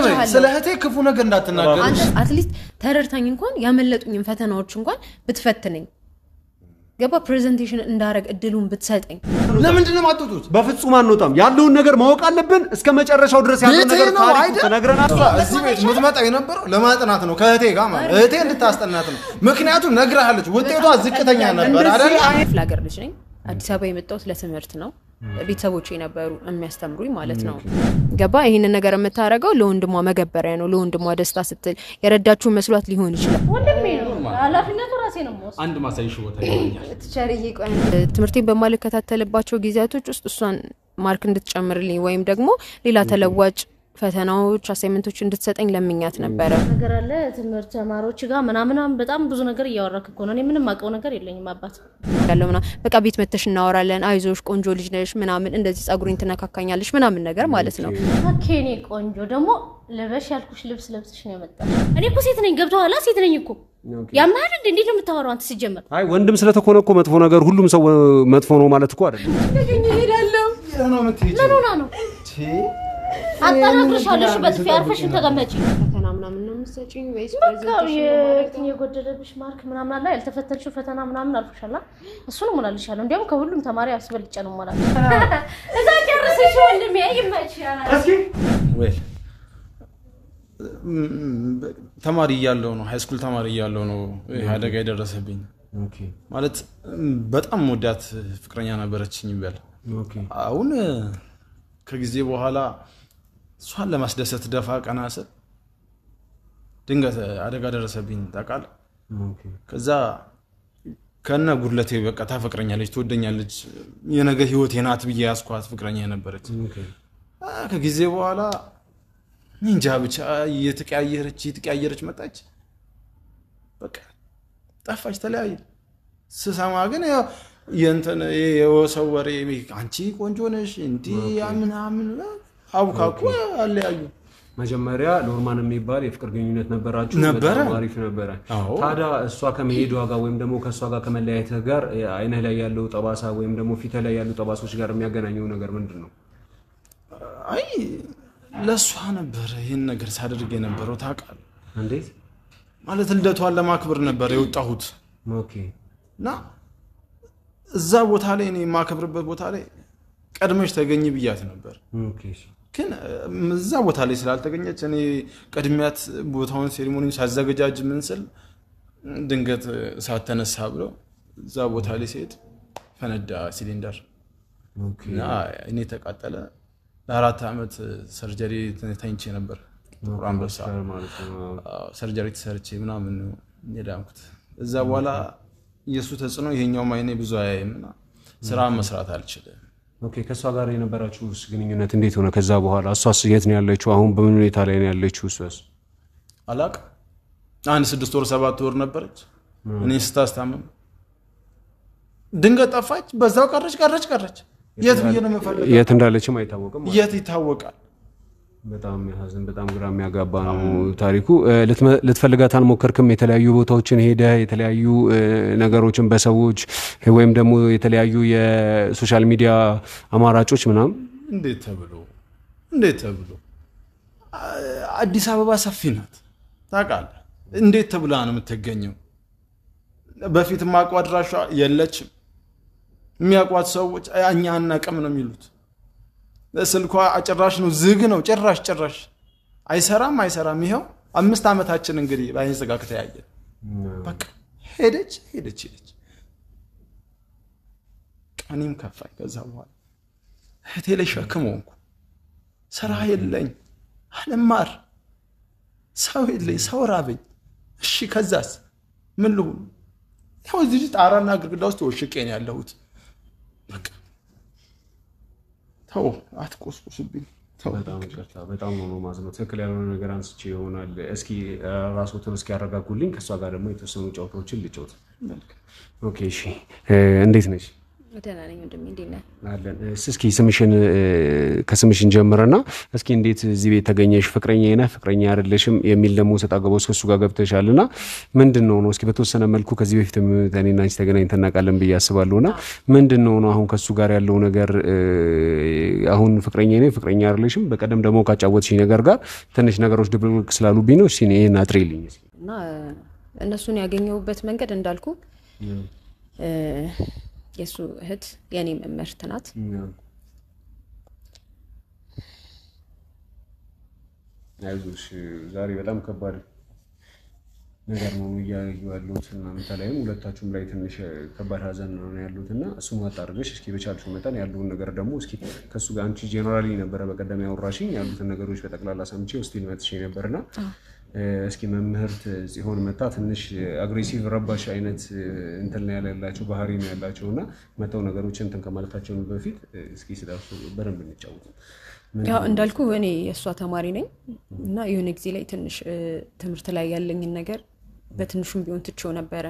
በይ ስለ እህቴ ክፉ ነገር እንዳትናገር አንተ አትሊስት ተረርታኝ እንኳን ያመለጡኝን ፈተናዎች እንኳን ብትፈትነኝ ገባ ፕሬዘንቴሽን እንዳረግ እድሉን ብትሰጠኝ ለምንድን ነው ማጥጡት በፍጹም አንወጣም ያለውን ነገር ማወቅ አለብን እስከ መጨረሻው ድረስ ያለው ነገር ታሪክ ተነግረናል እዚህ ቤት ምትመጣ የነበረው ለማጥናት ነው ከእህቴ ጋር ማለት እህቴ እንድታስጠናት ነው ምክንያቱም ነግራለች ውጤቷ ዝቅተኛ ነበር አይደል ፍላገር ልጅ ነኝ አዲስ አበባ የመጣሁት ለትምህርት ነው ቤተሰቦቼ ነበሩ የሚያስተምሩኝ ማለት ነው ገባ ይሄን ነገር የምታረጋው ለወንድሟ መገበሪያ ነው ለወንድሟ ደስታ ስትል የረዳችሁ መስሏት ሊሆን ይችላል ወንድሜ ነው ኃላፊነቱ ራሴ ነው ሞስ አንድ ማሳይሽ ቦታ ይሆኛል ትቸርዬ ቆይ ትምህርቴን በማልከታተልባቸው ጊዜያቶች ውስጥ እሷን ማርክ እንድትጨምርልኝ ወይም ደግሞ ሌላ ተለዋጭ ፈተናዎች አሳይመንቶች እንድትሰጠኝ ለምኛት ነበር ነገር አለ ትምህርት ተማሪዎች ጋር ምናምን በጣም ብዙ ነገር እያወራክ እኮ ነው እኔ ምንም አቀው ነገር የለኝም አባት ያለውና በቃ ቤት መተሽ እናወራለን አይዞሽ ቆንጆ ልጅ ነሽ ምናምን እንደዚህ ጻጉሪን ተነካካኛለሽ ምናምን ነገር ማለት ነው ኦኬኔ ቆንጆ ደግሞ ለበሽ ያልኩሽ ልብስ ለብስሽ ነው የመጣው እኔ እኮ ሴት ነኝ ገብቷላ ሴት ነኝ እኮ ያማል እንዴት ነው የምታወራው አንተ ሲጀመር አይ ወንድም ስለተኮነ እኮ መጥፎ ነገር ሁሉም ሰው መጥፎ ነው ማለት እኮ አይደለም ይሄዳለው ነው ምትይጂ ነው አጣናግርሻለሽ በጥፊ አርፈሽ ተቀመጪ ፈተና ምናምን ነው የምትሰጪኝ ወይስ ፕሬዘንቴሽን የጎደለብሽ ማርክ ምናምን አለ ያልተፈተንሽው ፈተና ምናምን አልፈሻላ እሱን ሞላልሻለሁ እንዴም ከሁሉም ተማሪ አስበልጬ ነው ሞላል እዛ ጨርሰሽ ወንድሜ ይመችሻል እስኪ ወይ ተማሪ እያለሁ ነው ሃይ ስኩል ተማሪ እያለሁ ነው አደጋ የደረሰብኝ ኦኬ ማለት በጣም ወዳት ፍቅረኛ ነበረችኝ ይበል ኦኬ አሁን ከጊዜ በኋላ ሷን ለማስደሰት ደፋ ቀናሰ ድንገት አደጋ ደረሰብኝ ታቃል ኦኬ ከዛ ከነ ጉድለቴ በቃ ታፈቅረኛለች ትወደኛለች የነገ ህይወቴ ናት ብዬ ያስኳት ፍቅረኛ ነበረች ኦኬ ከጊዜ በኋላ እንጃ ብቻ የተቀያየረች መጣች በቃ ጠፋች ተለያየ ስሰማ ግን የእንተን የወሰው ወሬ አንቺ ቆንጆ ነሽ እንዴ ምናምን አውካኩ አለያዩ መጀመሪያ ኖርማን የሚባል የፍቅር ግንኙነት ነበራችሁ በጣም አሪፍ ነበር ታዲያ እሷ ከመሄዷ ጋር ወይም ደግሞ ከሷ ጋር ከመለያየትህ ጋር አይነህ ላይ ያለው ጠባሳ ወይም ደግሞ ፊትህ ላይ ያለው ጠባሶች ጋር የሚያገናኘው ነገር ምንድነው አይ ለሷ ነበር ይሄን ነገር ሳደርግ የነበረው ታውቃለህ እንዴት ማለት ልደቷን ለማክበር ነበር የወጣሁት ኦኬ እና እዛ ቦታ ላይ እኔ ማከብርበት ቦታ ላይ ቀድመሽ ተገኝ ብያት ነበር ኦኬ ግን እዛ ቦታ ላይ ስላልተገኘች እኔ ቀድሚያት ቦታውን ሴሪሞኒውን ሳዘጋጃጅ ምንስል ድንገት ሳተነሳ ብሎ እዛ ቦታ ላይ ሲሄድ ፈነዳ ሲሊንደር ኦኬ እና እኔ ተቃጠለ ለአራት አመት ሰርጀሪ ተኝቼ ነበር ራምበሳ ማለት ነው ሰርጀሪ ተሰርቼ ምናምን የዳንኩት እዛ በኋላ ኢየሱስ ተጽኖ ይሄኛው ማይኔ ብዙ አያይምና ስራ መስራት አልችልም ኦኬ ከሷ ጋር የነበራችሁ ግንኙነት እንዴት ሆነ ከዛ በኋላ እሷስ የት ነው ያለችው አሁን በምን ሁኔታ ላይ ነው ያለችው እሷስ አላቅ አንድ 6 ወር 7 ወር ነበረች እኔ ስታስታመም ድንገት ጠፋች በዛው ቀረች የት ብዬ ነው መፈለግ የት እንዳለችም አይታወቅም የት ይታወቃል በጣም ያዘን በጣም ግራ የሚያጋባ ነው ታሪኩ ልትፈልጋት አልሞከርክም የተለያዩ ቦታዎችን ሄደ የተለያዩ ነገሮችን በሰዎች ወይም ደግሞ የተለያዩ የሶሻል ሚዲያ አማራጮች ምናምን እንዴት ተብሎ አዲስ አበባ ሰፊ ናት ታውቃለህ እንዴት ተብላ ነው የምትገኘው በፊት ማቋድራሻ የለችም የሚያቋት ሰዎች አኛ አናቀም ነው የሚሉት ለስልኳ አጭራሽ ነው ዝግ ነው ጭራሽ አይሰራም ይሄው 5 አመታችን እንግዲህ ባይን ዘጋ ከተያየ በቃ ሄደች ቀኒም ከፋይ ከዛ በኋላ እህቴ ላይ ሸክም ሆንኩ ስራ የለኝ አለማር ሰው የለኝ ሰው ራበኝ እሺ ከዛስ ምን ልሁን ያው እዚህ ጣራና ግድግዳ ውስጥ ወሽቄ ነው ያለሁት በቃ ተው አትቆስቁስብኝ በጣም ነው ማዝነው ትክክል ያልሆነ ነገር አንስቼ ይሆናል እስኪ ራስዎትን እስኪ ያረጋጉልኝ ከሷ ጋር ደግሞ የተወሰኑ ጫውታዎችን ልጫወት ኦኬ እሺ እንዴት ነሽ ደህና ነኝ ወንድሜ እንዴት ነህ? አለን እስኪ ከስምሽን ጀምረና እስኪ እንዴት እዚህ ቤት ተገኘሽ? ፍቅረኛዬ ነህ ፍቅረኛ አይደለሽም የሚል ደግሞ ሰጣገበው እሱ ጋር ገብተሻልና ምንድነው ነው? እስኪ በተወሰነ መልኩ ከዚህ በፊት እኔና አንቺ ተገናኝተን እናውቃለን ብዬ አስባለሁና ምንድነው ነው አሁን ከሱ ጋር ያለው ነገር? አሁን ፍቅረኛዬ ነህ ፍቅረኛ አይደለሽም በቀደም ደግሞ ካጫወትሽኝ ነገር ጋር ትንሽ ነገሮች ድብልቅ ስላሉብኝ ነው። እሺ እኔን አጥሪልኝ እስኪ። እና እነሱን ያገኘሁበት መንገድ እንዳልኩ የሱ እህት የኔ መምህርት ናት። አይዞሽ ዛሬ በጣም ከባድ ነገር ነው ያያሉት እና መታለይም ሁለታችሁም ላይ ትንሽ ከባድ ሀዘን ነው ያሉትና እሱን ማጣርገሽ እስኪ በቻልሽው መጠን ያሉን ነገር ደግሞ እስኪ ከሱ ጋር አንቺ ጄነራሊ ነበር በቀደም ያወራሽኝ ያሉትን ነገሮች በጠቅላላ ሰምቼ ስቲል መጥቼ ነበርና እስኪ መምህርት ጽዮን መጣ ትንሽ አግሬሲቭ ረባሽ አይነት እንትን ላይ ያላችሁ ባህሪ ነው ያላችሁና መተው ነገሮችን እንትን ከማለታቸው በፊት እስኪ ስለሱ በደንብ እንጫወት። ያው እንዳልኩ እኔ የሷ ተማሪ ነኝ እና የሆነ ጊዜ ላይ ትንሽ ትምህርት ላይ ያለኝ ነገር በትንሹም ቢሆን ትቼው ነበር።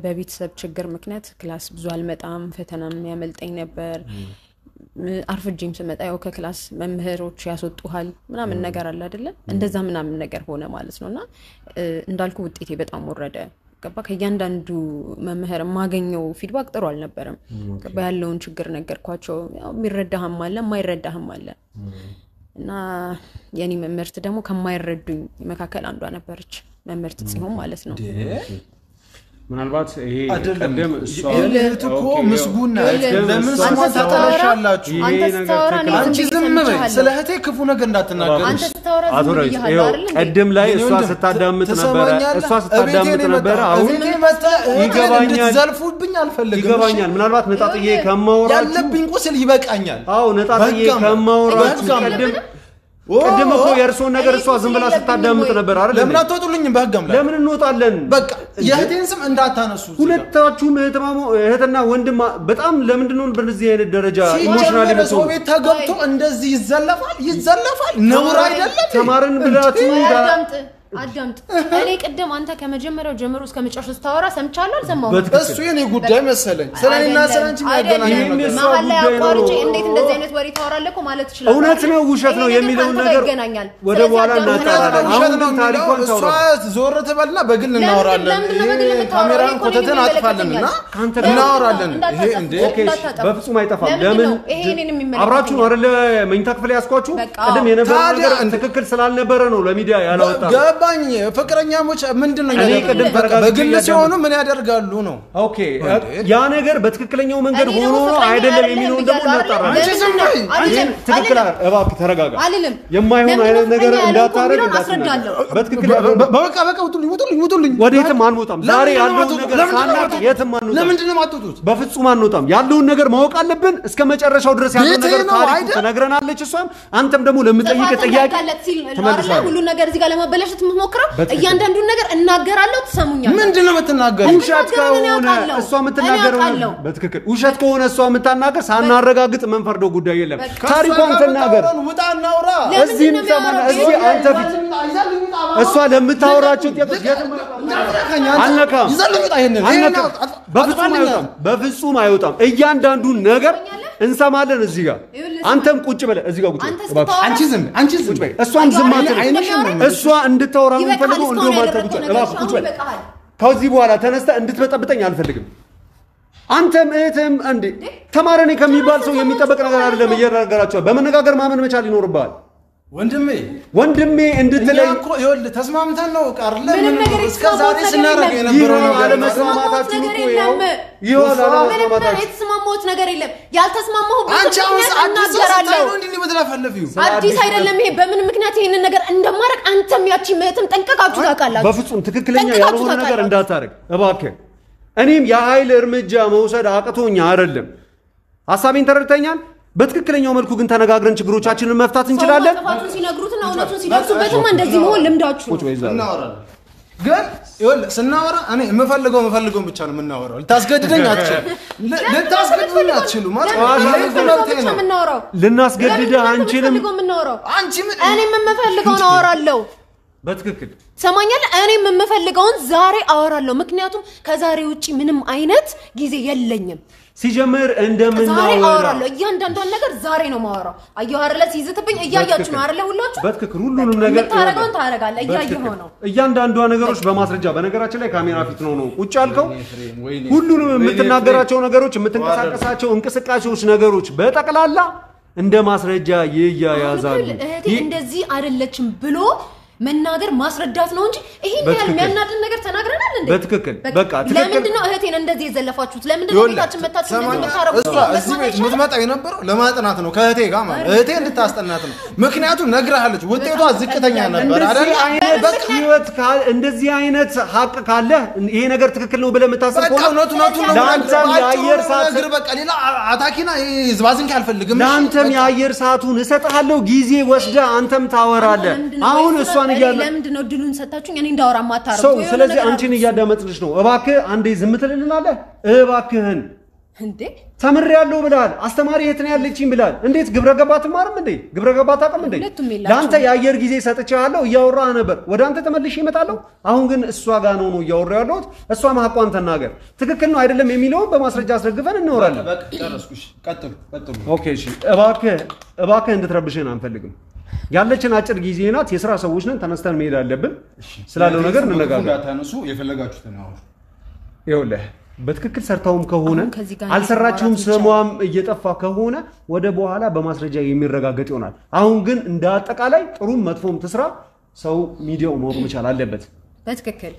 በቤተሰብ ችግር ምክንያት ክላስ ብዙ አልመጣም ፈተናም ያመልጠኝ ነበር። አርፍጄም ስመጣ ያው ከክላስ መምህሮች ያስወጡሃል ምናምን ነገር አለ አይደለ እንደዛ ምናምን ነገር ሆነ ማለት ነውና እንዳልኩ ውጤቴ በጣም ወረደ። ገባ ከያንዳንዱ መምህር ማገኘው ፊድባክ ጥሩ አልነበረም። ገባ ያለውን ችግር ነገርኳቸው። ያው የሚረዳህም አለ የማይረዳህም አለ እና የኔ መምህርት ደግሞ ከማይረዱኝ መካከል አንዷ ነበረች መምህርት ጽዮን ማለት ነው። ምናልባት ይሄ ቀደም እሷ ለህት እኮ ምስጉና ለምን ስሟን ታጠራሻላችሁ? አንቺ ዝም በይ ስለ እህቴ ክፉ ነገር እንዳትናገሩ። አቶራይስ ይሄው ቀደም ላይ እሷ ስታዳምጥ ነበር አሁን ይገባኛል ዘልፉብኝ አልፈልግም ይገባኛል ምናልባት ነጣጥዬ ከማወራችሁ ያለብኝ ቁስል ይበቃኛል። አዎ ነጣጥዬ ከማወራችሁ ቀደም እኮ የእርሶን ነገር እሷ ዝም ብላ ስታዳምጥ ነበር አይደል? ለምን አትወጡልኝም? በህጋም ላይ ለምን እንወጣለን? በቃ የእህቴን ስም እንዳታነሱ። ሁለታችሁም እህትና ወንድም በጣም ለምንድነው በእንደዚህ አይነት ደረጃ ኢሞሽናሊ ነው ሰው ቤት ተገብቶ እንደዚህ ይዘለፋል ነውር አይደለም? ተማርን ብላችሁ አዳምጥ እኔ ቀደም አንተ ከመጀመሪያው ጀምሮ እስከ መጨረሻው ስታወራ ሰምቻለሁ አልሰማሁም? እሱ የኔ ጉዳይ መሰለኝ ስለኔና ስለአንቺ ማይገናኝ ነው። መሀል ላይ አቋርጬ እንዴት እንደዚህ አይነት ወሬ ታወራለህ እኮ ማለት ይችላል። እውነት ነው ውሸት ነው የሚለው ነገር ወደ በኋላ እናጣራለን። አሁን ነው ታሪኩን እሷ ዞር ተበልና በግል እናወራለን። ካሜራን ኮተተን አጥፋለንና እናወራለን። ይሄ እንዴ በፍጹም አይጠፋም። ለምን አብራችሁ ነው አይደል መኝታ ክፍል ያስኳችሁ? ቀደም የነበረው ነገር ትክክል ስላልነበረ ነው ለሚዲያ ያላወጣው። ባኝ ፍቅረኛሞች ምንድነው በግል ሲሆኑ ምን ያደርጋሉ ነው? ኦኬ ያ ነገር በትክክለኛው መንገድ ሆኖ ነው አይደለም የሚለው ደግሞ እናጣራለን። አንቺ ዝም በይ ትክክል እባክህ ተረጋጋ። የማይሆን አይነት ነገር እንዳታረግ እንዳትናገር በትክክል በቃ ውጡልኝ ወዴትም አንወጣም። ዛሬ ያለውን ነገር ሳናቅ የትም አንወጣም። ለምንድን ነው የማትወጡት? በፍጹም አንወጣም። ያለውን ነገር ማወቅ አለብን እስከ መጨረሻው ድረስ ያለውን ነገር ታሪክ ትነግረናለች እሷም አንተም ደግሞ ለምጠይቅ ጥያቄ ተመልሳለህ። ሁሉ ነገር እዚህ ጋር ለማበላሸት ምትሞክረው እያንዳንዱን ነገር እናገራለሁ ትሰሙኛለህ። ምንድነው የምትናገረው? ውሸት ከሆነ እሷ የምትናገረው በትክክል ውሸት ከሆነ እሷ የምታናገር ሳናረጋግጥ መንፈርደው ጉዳይ የለም። ታሪኳን ተናገር ውጣና አውራ እዚህም ሰማና እዚህ አንተ ፊት እሷ ለምታወራቸው ጥያቄዎች አልነካም በፍጹም አይወጣም። እያንዳንዱን ነገር እንሰማለን እዚህ ጋር አንተም ቁጭ በለ እዚህ ጋር ቁጭ በለ አንቺ ዝም በይ እሷም ዝም አትበል እሷ እንድታወራ የምፈልገው እንደው ማተቁጭ እባክህ ቁጭ በለ ከዚህ በኋላ ተነስተ እንድትበጠብጠኝ አልፈልግም። አንተም እህትም እንዴ ተማረኔ ከሚባል ሰው የሚጠበቅ ነገር አይደለም እየነገራቸው በመነጋገር ማመን መቻል ይኖርባል። ወንድሜ እንድትለይ እኮ ይኸውልህ ተስማምተን ነው ቃር ለምን እስከ ዛሬ ስናረግ የነበረው ያለ መስማማታችን እኮ ይሆናል። የተስማማሁት ነገር የለም ያልተስማማሁበት አንቺ እናገራለሁ። አዲስ አይደለም ይሄ በምን ምክንያት ይሄንን ነገር እንደማረግ አንተም ያቺ ምህትም ጠንቀቃችሁ ታውቃላችሁ። በፍጹም ትክክለኛ ያልሆነ ነገር እንዳታረግ እባክህ። እኔም የኃይል እርምጃ መውሰድ አቅቶኛ አይደለም። ሐሳቤን ተረድተኛል። በትክክለኛው መልኩ ግን ተነጋግረን ችግሮቻችንን መፍታት እንችላለን። ተፋቱን ሲነግሩትና እውነቱን ሲደርሱበትም እንደዚህ መሆን ልምዳችሁ ቁጭ በይ ዛሬ እናወራለን። ግን ይኸውልህ ስናወራ እኔ የምፈልገው ብቻ ነው የምናወራው። ልታስገድደኝ አትችሉም ልናስገድድህ አንችልም። አንቺ እኔ የምፈልገው ነው አወራለሁ። በትክክል ሰማኛለ እኔም የምፈልገውን ዛሬ አወራለሁ ምክንያቱም ከዛሬ ውጪ ምንም አይነት ጊዜ የለኝም ሲጀምር እንደምናወራ ዛሬ አወራለሁ እያንዳንዷን ነገር ዛሬ ነው ማወራው አየሁ አይደለ ሲይዝትብኝ እያያችሁ ነው አይደለ ሁላችሁ በትክክል ሁሉንም ነገር ታረጋውን ታረጋለህ እያየኸው ነው እያንዳንዷ ነገሮች በማስረጃ በነገራችን ላይ ካሜራ ፊት ነው ቁጭ ያልከው ሁሉንም የምትናገራቸው ነገሮች የምትንቀሳቀሳቸው እንቅስቃሴዎች ነገሮች በጠቅላላ እንደ ማስረጃ ይያያዛሉ እህቴ እንደዚህ አይደለችም ብሎ መናገር ማስረዳት ነው እንጂ ይሄን ያህል የሚያናድድ ነገር ተናግረናል እንዴ በትክክል በቃ ለምንድን ነው እህቴን እንደዚህ የዘለፋችሁት ለምንድን ነው ቤታችን መታችሁ እንደዚህ የምታረጉት እዚህ ቤት የምትመጣ የነበረው ለማጥናት ነው ከእህቴ ጋር ማለት እህቴ እንድታስጠናት ነው ምክንያቱም ነግራለች ውጤቷ ዝቅተኛ ነበር አይደል በቃ ህይወት እንደዚህ አይነት ሀቅ ካለ ይሄ ነገር ትክክል ነው ብለህ የምታስብ ከሆነ ነው ለአንተም የአየር ሰዓት ነገር በቃ ሌላ አታኪና ዝባዝንክ አልፈልግም ለአንተም የአየር ሰዓቱን እሰጥሃለሁ ጊዜ ወስደህ አንተም ታወራለህ አሁን እሷን ለምንድን ነው ድሉን ሰጣችሁኝ እኔ እንዳወራ ማታረጉ ስለዚህ አንቺን እያዳመጥልሽ ነው እባክህ አንዴ ዝም ትልልናለህ እባክህን እንዴ ተምሬያለሁ ብላል አስተማሪ የት ነው ያለችኝ ብላል እንዴት ግብረገባ ትማርም እንዴ ግብረገባ ታቀም እንዴ ላንተ የአየር ጊዜ ሰጥቻለሁ እያወራ ነበር ወደ አንተ ተመልሼ እመጣለሁ አሁን ግን እሷ ጋር ነው እያወራ ያለሁት እሷ ማሐቋን ተናገር ትክክል ነው አይደለም የሚለው በማስረጃ አስረግፈን እናወራለን በቃ ጨረስኩሽ ቀጥሉ ኦኬ እሺ እባክህ እንድትረብሽን አንፈልግም ያለችን አጭር ጊዜ ናት የሥራ ሰዎች ነን ተነስተን መሄድ አለብን ስላለው ነገር እንነጋገር ታነሱ የፈለጋችሁትን ነው ይኸውልህ በትክክል ሰርታውም ከሆነ አልሰራችሁም ስሟም እየጠፋ ከሆነ ወደ በኋላ በማስረጃ የሚረጋገጥ ይሆናል አሁን ግን እንደ አጠቃላይ ጥሩም መጥፎም ትስራ ሰው ሚዲያው ማወቅ መቻል አለበት በትክክል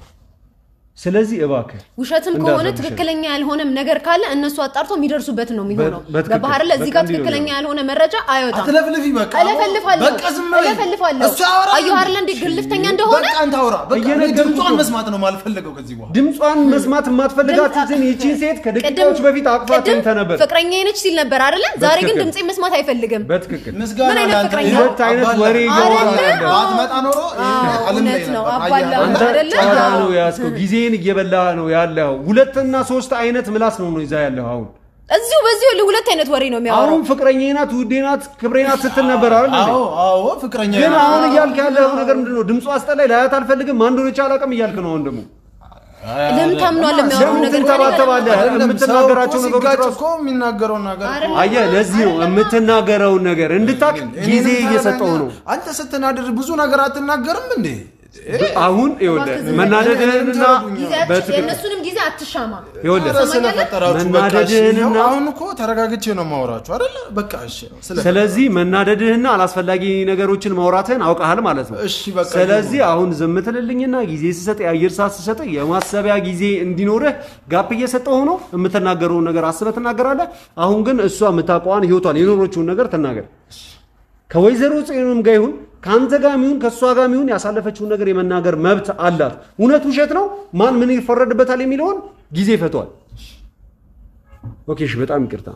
ስለዚህ እባክህ ውሸትም ከሆነ ትክክለኛ ያልሆነም ነገር ካለ እነሱ አጣርቶ የሚደርሱበት ነው የሚሆነው በባህር ላይ እዚህ ጋር ትክክለኛ ያልሆነ መረጃ አይወጣም አትለፍልፊ በቃ እለፈልፋለሁ አየሁ አይደል እንደ ግልፍተኛ እንደሆነ በቃ አንታውራ በቃ ድምጿን መስማት ነው ማልፈልገው ከዚህ በኋላ ድምጿን መስማት ማትፈልጋት እዚህ እቺን ሴት ከደቂቃዎች በፊት አቅፋት ተነበር ፍቅረኛዬ ነች ሲል ነበር አይደል ዛሬ ግን ድምጼን መስማት አይፈልግም በትክክል ምስጋና ሁለት አይነት ወሬ ይወራል አትመጣ ኖሮ ዓለም ላይ ነው አባላ አይደል ነው ያስከው ጊዜ እየበላ ነው ያለው ሁለትና ሶስት አይነት ምላስ ነው ይዛ ያለው አሁን እዚሁ በዚሁ ሁለት አይነት ወሬ ነው የሚያወራው አሁን ፍቅረኛዬ ናት ውዴ ናት ክብሬ ናት ስትል ነበር አይደል አዎ ፍቅረኛዬ ግን አሁን እያልክ ያለው ነገር ምንድነው ድምጿ አስጠላይ ላያት አልፈልግም ማን እንደሆነች አላውቅም እያልክ ነው አሁን ደግሞ ለምን ታምኗል የሚያወራው ነገር ተባተባለህ የምትናገራቸው ነገሮች እኮ የሚናገረው ነገር አየህ ለዚህ ነው የምትናገረው ነገር እንድታቅ ጊዜ እየሰጠው ነው አንተ ስትናደድ ብዙ ነገር አትናገርም እንዴ አሁን ይወልደ መናደድህንና የነሱንም ጊዜ አትሻማ ይወልደ መናደድህንና አሁን እኮ ተረጋግቼ ነው ማውራችሁ አይደል በቃ እሺ ስለዚህ መናደድህንና አላስፈላጊ ነገሮችን ማውራትህን አውቃሃል ማለት ነው እሺ በቃ ስለዚህ አሁን ዝም ትልልኝና ጊዜ ሲሰጥ የአየር ሰዓት ሲሰጥ የማሰቢያ ጊዜ እንዲኖርህ ጋፕ እየሰጠው ሆኖ የምትናገረው ነገር አስበህ ትናገራለህ አሁን ግን እሷ የምታውቀዋን ህይወቷን የኖሮችውን ነገር ተናገር ከወይዘሮ ጽዮንም ጋር ይሁን ካንተ ጋር ይሁን ከሷ ጋር ይሁን ያሳለፈችው ነገር የመናገር መብት አላት እውነት ውሸት ነው ማን ምን ይፈረድበታል የሚለውን ጊዜ ፈቷል ኦኬ እሺ በጣም ይቅርታ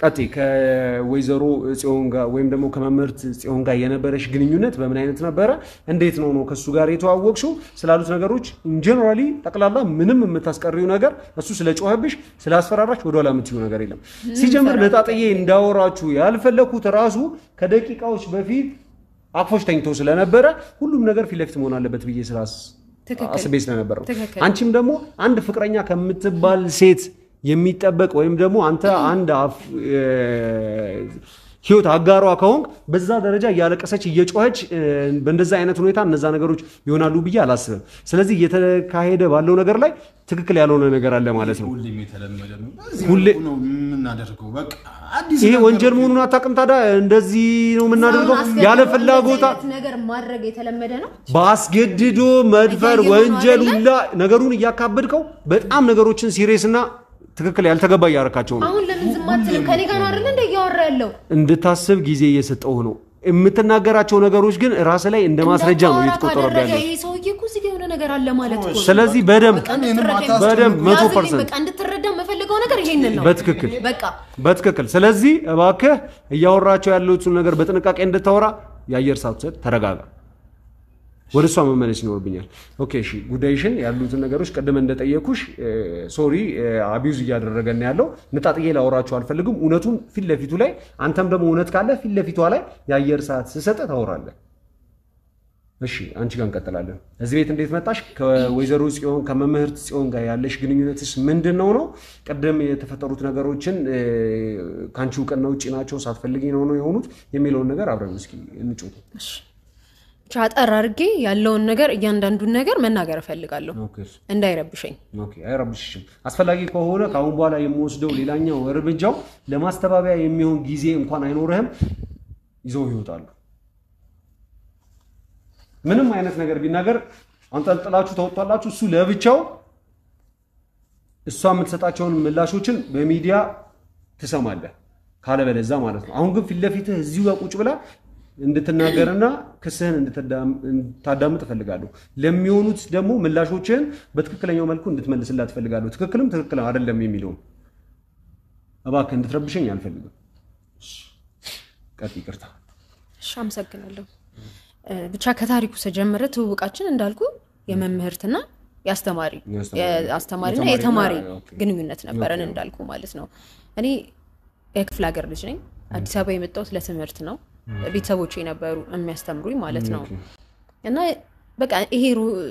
ቀጥይ ከወይዘሮ ጽዮን ጋር ወይም ደግሞ ከመምህርት ጽዮን ጋር የነበረሽ ግንኙነት በምን አይነት ነበረ እንዴት ነው ከሱ ጋር የተዋወቅሽው ስላሉት ነገሮች ኢንጀነራሊ ጠቅላላ ምንም የምታስቀሪው ነገር እሱ ስለጮህብሽ ስላስፈራራሽ ወደ ኋላ የምትይው ነገር የለም ሲጀምር ለጣጥዬ እንዳወራችሁ ያልፈለኩት ራሱ ከደቂቃዎች በፊት አፎሽ ተኝቶ ስለነበረ ሁሉም ነገር ፊት ለፊት መሆን አለበት ብዬ አስቤ ስለነበረ አንቺም ደግሞ አንድ ፍቅረኛ ከምትባል ሴት የሚጠበቅ ወይም ደግሞ አንተ አንድ ህይወት አጋሯ ከሆንክ በዛ ደረጃ ያለቀሰች እየጮኸች በእንደዛ አይነት ሁኔታ እነዛ ነገሮች ይሆናሉ ብዬ አላስብም ስለዚህ እየተካሄደ ባለው ነገር ላይ ትክክል ያልሆነ ነገር አለ ማለት ነው ሁሌ ነው የምናደርገው በቃ አዲስ ይሄ ወንጀል መሆኑን አታውቅም ታዲያ እንደዚህ ነው የምናደርገው ያለ ፍላጎት ነገር ማድረግ የተለመደ ነው ባስገድዶ መድፈር ወንጀል ሁላ ነገሩን እያካበድከው በጣም ነገሮችን ሲሪየስና ትክክል ያልተገባ ያረካቸው ነው አሁን ለምን ዝም አትልም ከኔ ጋር አይደል እንደ ያወራ ያለው እንድታስብ ጊዜ እየሰጠው ነው የምትናገራቸው ነገሮች ግን ራስ ላይ እንደ ማስረጃ ነው እየተቆጠረበት ያለው ይሄ ሰውዬ እኮ እዚህ የሆነ ነገር አለ ማለት ነው ስለዚህ በደንብ 100% በቃ እንድትረዳ መፈልገው ነገር ይሄንን ነው በትክክል ስለዚህ እባክህ እያወራቸው ያሉትን ነገር በጥንቃቄ እንድታወራ የአየር ሰዓት ተረጋጋ ወደሷ መመለስ ይኖርብኛል ኦኬ እሺ ጉዳይሽን ያሉትን ነገሮች ቀደም እንደጠየኩሽ ሶሪ አቢዩዝ እያደረገን ያለው ንጣጥዬ ላወራችሁ አልፈልግም እውነቱን ፊት ለፊቱ ላይ አንተም ደግሞ እውነት ካለ ፊት ለፊቷ ላይ የአየር ሰዓት ስሰጥ ታወራለህ እሺ አንቺ ጋር እንቀጥላለን እዚህ ቤት እንዴት መጣሽ ከወይዘሮ ጽዮን ከመምህርት ጽዮን ጋር ያለሽ ግንኙነትስ ምንድነው ነው ቀደም የተፈጠሩት ነገሮችን ካንቺ እውቅና ውጪ ናቸው ሳትፈልጊ ነው የሆኑት የሚለውን ነገር አብረን እስኪ እንጮት እሺ ቻጠር አርጌ ያለውን ነገር እያንዳንዱን ነገር መናገር ፈልጋለሁ እንዳይረብሽኝ ኦኬ አይረብሽሽም አስፈላጊ ከሆነ ካሁን በኋላ የምወስደው ሌላኛው እርምጃው ለማስተባበያ የሚሆን ጊዜ እንኳን አይኖርህም ይዘው ይወጣሉ ምንም አይነት ነገር ቢናገር አንጠልጥላችሁ ተወጣላችሁ እሱ ለብቻው እሷ የምትሰጣቸውን ምላሾችን በሚዲያ ትሰማለህ ካለ በለዛ ማለት ነው አሁን ግን ፊት ለፊትህ እዚሁ ጋር ቁጭ ብላ እንድትናገርና ክስህን እንድታዳምጥ ፈልጋለሁ ለሚሆኑት ደግሞ ምላሾችን በትክክለኛው መልኩ እንድትመልስላት ፈልጋለሁ ትክክልም ትክክል አይደለም የሚለው እባክህ እንድትረብሽኝ አልፈልግም ቀጥ ይቅርታ እሺ አመሰግናለሁ ብቻ ከታሪኩ ተጀመረ ትውውቃችን እንዳልኩ የመምህርትና የአስተማሪና የተማሪ ግንኙነት ነበረን እንዳልኩ ማለት ነው እኔ የክፍለ ሀገር ልጅ ነኝ አዲስ አበባ የመጣሁት ለትምህርት ነው ቤተሰቦቼ ነበሩ የሚያስተምሩኝ ማለት ነው እና በቃ ይሄ